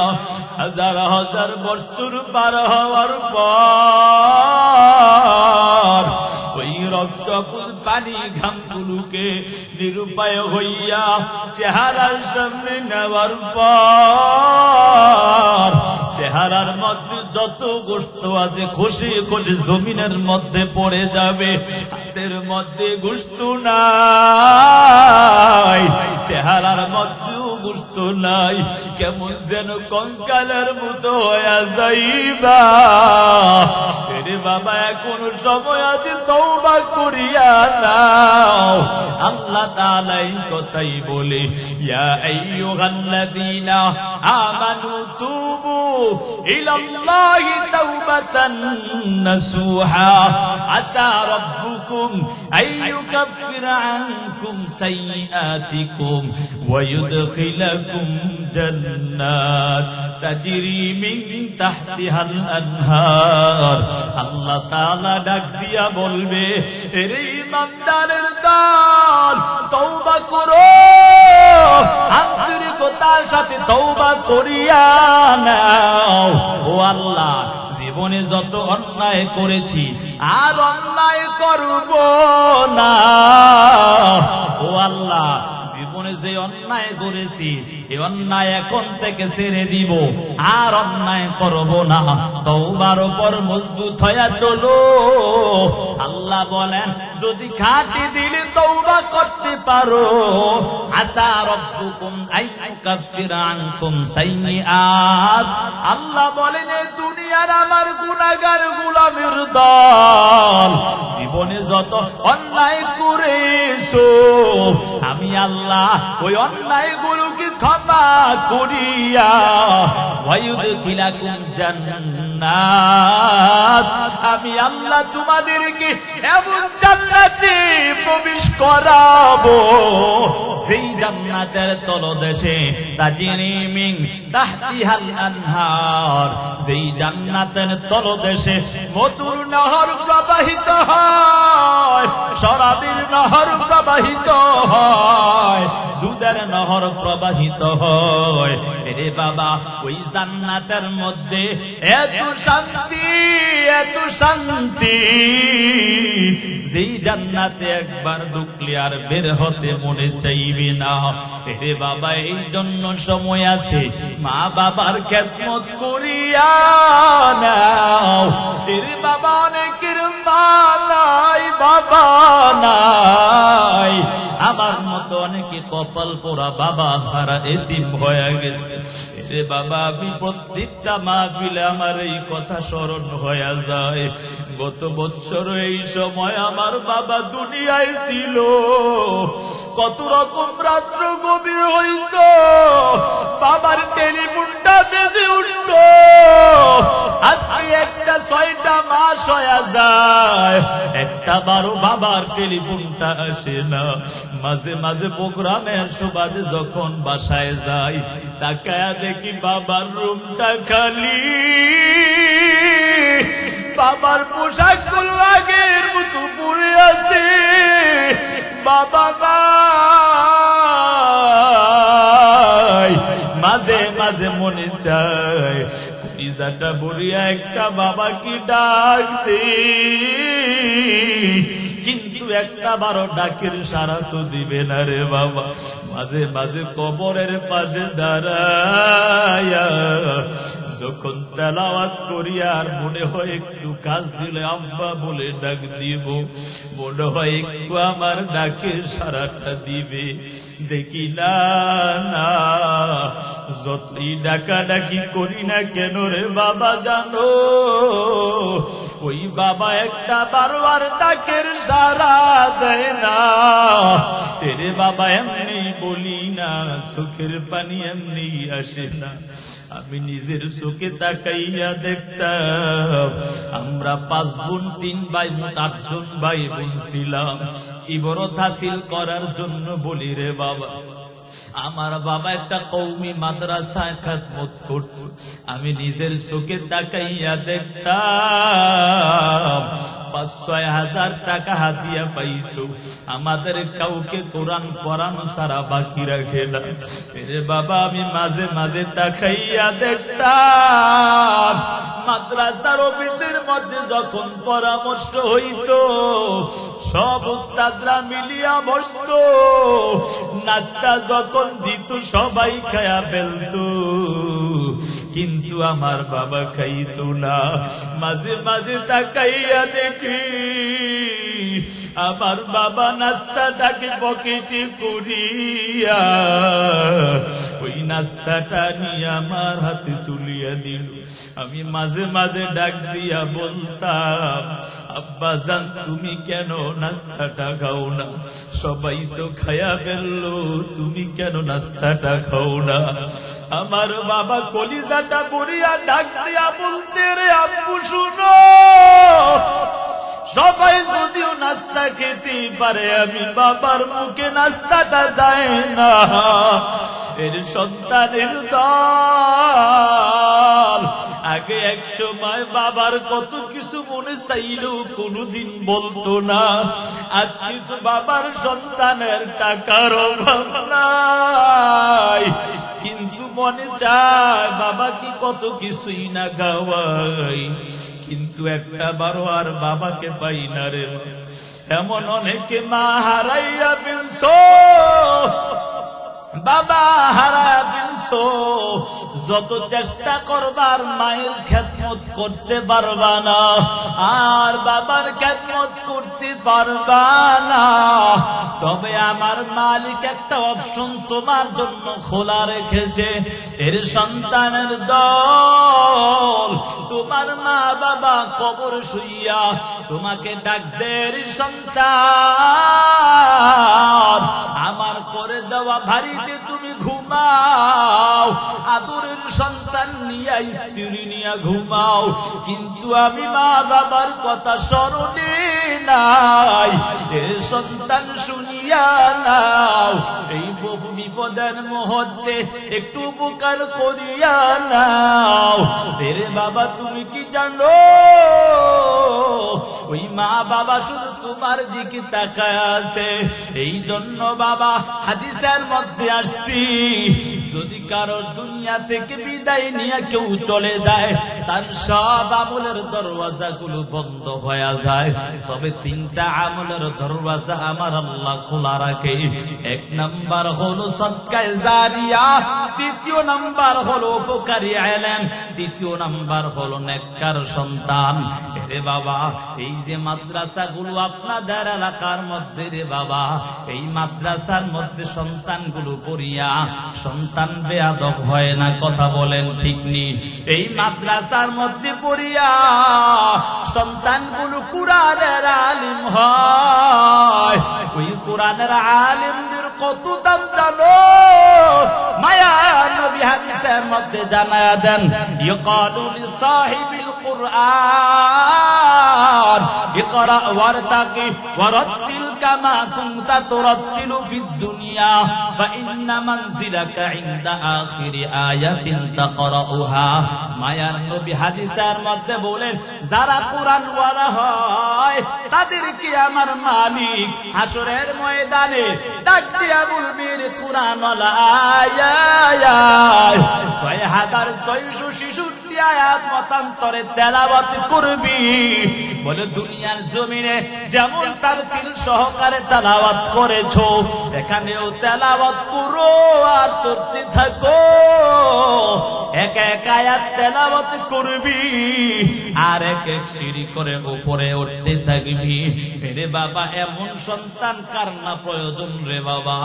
হাজার হাজার বছর পার হওয়ার পর ওই রক্তপুঞ্জ পানি ঘামগুলোকে নিরুপায় হইয়া চেহারার সামনে নেওয়ার পর চেহারার মধ্যে যত গোশত আছে খসে খসে জমিনের মধ্যে পড়ে যাবে। হাতের মধ্যে গোশত নাই, চেহারার মধ্যেও গোশত নাই, কেমন যেন কঙ্কালের মতো হয়ে যাইবা। এরে বাবা এখন সময় আছে, তওবা করিয়া নাও। আল্লাহ তাআলা এই কথাই বলে ইয়া আইয়ুহাল্লাযীনা আমানু তুবু ইলাল্লাহি তাওবাতান নাসুহা আসা রাব্বুকুম আইয়ুকাফিরা আনকুম সাইয়্যাতিকুম ওয়া ইউদখিলাকুম জান্নাত তাজরি মিন তাহতিহাল আনহার। আল্লাহ তাআলা ডাক দিয়া বলবে, এরে ইমানদারের দল তওবা করো, আন্তরিকতার সাথে তওবা করিয়া নাও। ও আল্লাহ জীবনে যত অন্যায় করেছি আর অন্যায় করব না। ও আল্লাহ জীবনে যে অন্যায় করেছি এই অন্যায় এখন থেকে ছেড়ে দিব, আর অন্যায় করব না। তওবার উপর মজবুত হয়ে চলো। আল্লাহ বলেন যদি খাঁটি দিলে তওবা করতে পারো, আসা রাব্বুকুম আইয়ুকাফিরা আনকুম সাইয়্যাত। আল্লাহ বলেন এই দুনিয়ার আমার গুনাহগার গোলামের দল জীবনে যত অন্যায় করেছো আমি আল্লাহ ওই অন্যায়গুলোকে ক্ষমা করিয়া ওয়ায়ুদখিলাকুম জান্নাত, আমি আল্লাহ তোমাদেরকে এমন জান্নাতে প্রবেশ করাবো যেই জান্নাতের তলদেশে তাজরি মিন তাহতিহাল আনহার, যেই জান্নাতের তলদেশে মধুর নহর প্রবাহিত হয়, শরাবের নহর প্রবাহিত হয়, দুধের নহর প্রবাহিত হয়। রে বাবা ওই জান্নাতের মধ্যে এত শান্তি, এত শান্তি, যেই জান্নাতে একবার ঢুকলে আর বের হতে মনে চাইবে না। রে বাবা এই জন্য সময় আছে, মা বাবার খেদমত করিয়া নাও। রে বাবা অনেকের মা নাই, বাবা নাই, আমার মতো অনেকে কপাল পোড়া বাবা হারা এতিম হয়ে গেছে। রে বাবা আমি প্রত্যেকটা মাহফিলে আমার এই কথা স্মরণ হয়ে যায়। গত বছর এই সময় আমার বাবা দুনিয়ায় ছিল, কত রকম রাত্র গভীর হইত, বাবার টেলিফোনটা বেজে উঠত। আজকে একটা 6টা মাস হয়ে যায়, একটা বারো বাবার টেলিফোনটা আসে না। মাঝে মাঝে প্রোগ্রামের সুবাদে যখন বাসায় যাই, তাকায়া দেখি বাবার রুমটা খালি, বাবার পোশাক গুলো আগের মতো পড়ে আছে, বাবা নাই। মাঝে মাঝে মনে চায় কলিজাটা ভরিয়া একটা বাবা কি ডাক দে, কিন্তু একটা বারো ডাকের সাড়া তো দিবে না রে বাবা। মাঝে মাঝে কবরের পাশে দাঁড়ায়া যখন তেলাওয়াত করি আর মনে হয় একটু কাজ দিলে আব্বা বলে ডাক দিব, মনে হয় একটু আমার ডাকের সাড়াটা দিবে, দেখি না না, যতই ডাকাডাকি করি না কেন রে বাবা জানো, ওই বাবা একটা বারবার ডাকের সাড়া দেয় না। রে বাবা এমনি বলি না, চোখের পানি এমনি আসে না। আমি নিজের চোখে তাকাইয়া দেখতাম আমরা 5 বোন 3 ভাই, মোট 8 জন ভাই বোন ছিলাম। ইবাদত হাসিল করার জন্য বলি রে বাবা, আমার বাবা একটা কওমি মাদ্রাসায় খিদমত করত, আমি নিজের চোখে তাকাইয়া দেখতাম 5-6 হাজার টাকা হাদিয়া পাইত, আমাদের কাউকে কোরআন পড়ানো সারা বাকি রাখে না। রে বাবা আমি মাঝে মাঝে তাকাইয়া দেখতাম মাদ্রাসার অফিসের মধ্যে যখন পরামর্শ হইত, সব উস্তাদরা মিলিয়া বসত, নাস্তা যখন দিত সবাই খায়া ফেলত, কিন্তু আমার বাবা খাইত না। মাঝে মাঝে তাকাইয়া দেখি আমার বাবা নাস্তাটাকে পকেটে করিয়া ওই নাস্তাটা নিয়ে আমার হাতে তুলিয়া দিল। আমি মাঝে মাঝে ডাক দিয়া বলতাম, আব্বা জান তুমি কেন নাস্তাটা খাও না? সবাই তো খায়া ফেললো, তুমি কেন নাস্তাটা খাও না? আমার বাবা কলিজাটা ভরিয়া ডাক দিয়া বলতে, রে আব্বু শুনো, সবাই যদিও নাস্তা খেতে পারে, আমি বাবার মুখে নাস্তাটা যায় না। এর সন্তানের দল আগে এক সময় বাবার কত কিছু মনে চাইলেও কোনদিন বলতো না। আজকে তো বাবার সন্তানের টাকার অভাব নাই, কিন্তু মনে চায় বাবা কি কত কিছুই না খাওয়াই, কিন্তু একটা বারো আর বাবাকে পাই না রে। এমন অনেকে মা হারাইয়া ফেলছো, বাবা হারাইয়া ফেলছো, যত চেষ্টা করবার মায়ের খেদমত করতে পারবা না, আর বাবার খেদমত করতে পারবা না। তবে আমার মালিক একটা অপশন তোমার জন্য খোলা রেখেছে। এর সন্তানের দল, তোমার মা বাবা কবর শুইয়া তোমাকে ডাক দের, সন্তান আমার করে দেওয়া ভারীতে তুমি ঘুমাও, আদরের সন্তান নিয়া স্ত্রী নিয়া ঘুমাও, কিন্তু আমি মা বাবার কথা স্মরণে নাই। এ সন্তান শুনিয়া নাও, এই বহু বিপদের মুহূর্তে একটু উপকার করিয়া নাও। রে বাবা তুমি কি জানো, ওই মা বাবা শুধু তোমার দিকে তাকায় আছে। এই জন্য বাবা হাদিসের মধ্যে আসছি, যদি কারোর দুনিয়া থেকে বিদায় নিয়ে কেউ চলে যায়, তার সব আমলের দরওয়াজাগুলো বন্ধ হয়ে যায়, তবে 3টা আমলের দরওয়াজা আমার আল্লাহ খোলা রাখে। 1 নাম্বার হলো সদকায়ে জারিয়া, 2 নাম্বার হলো উপকারী ইলম, 3 নাম্বার হলো নেককার সন্তান। রে বাবা এই যে মাদ্রাসাগুলো আপনাদের এলাকার মধ্যে, রে বাবা এই মাদ্রাসার মধ্যে সন্তানগুলো পড়িয়া সন্তান বেয়াদব হয়ে হয় না, কথা বলেন ঠিক নি? এই মাদ্রাসার মধ্যে পড়িয়া সন্তানগুলো কুরআনের আলিম হয়। ওই কুরআনের আলিমদের কত দাম জানো? মায়া নবী হাদিসের মধ্যে জানায়া দেন, ইয়াকালু লিসাহিবিল কুরআন ইকরা ওয়ারতাকি ওয়ারাত্তিল কামা কুনতা তুরাত্তিলু ফিদ দুনিয়া ফা ইন্না মানজিলাকা ইনদা আখিরি আয়াতিন তাকরাউহা। মায়ার নবী হাদিসের মধ্যে বলেন, যারা কোরআন ওয়ালা হয় তাদেরকে আমার মালিক হাসরের ময়দানে ডাক দিয়া বলবেন, কোরআন ওয়ালা আয়াত 6666 আয়াত মতান্তরে তেলাওয়াত করবি। বলে দুনিয়ার জমিনে যেমন তারতিল সহকারে তেলাওয়াত করেছো, এখানেও তেলাওয়াত করো আর করতে থাকো। এক এক আয়াত তেলাওয়াত করবি আর এক এক সিঁড়ি করে উপরে উঠতে থাকবি। রে বাবা, এমন সন্তান কার না প্রয়োজন রে বাবা?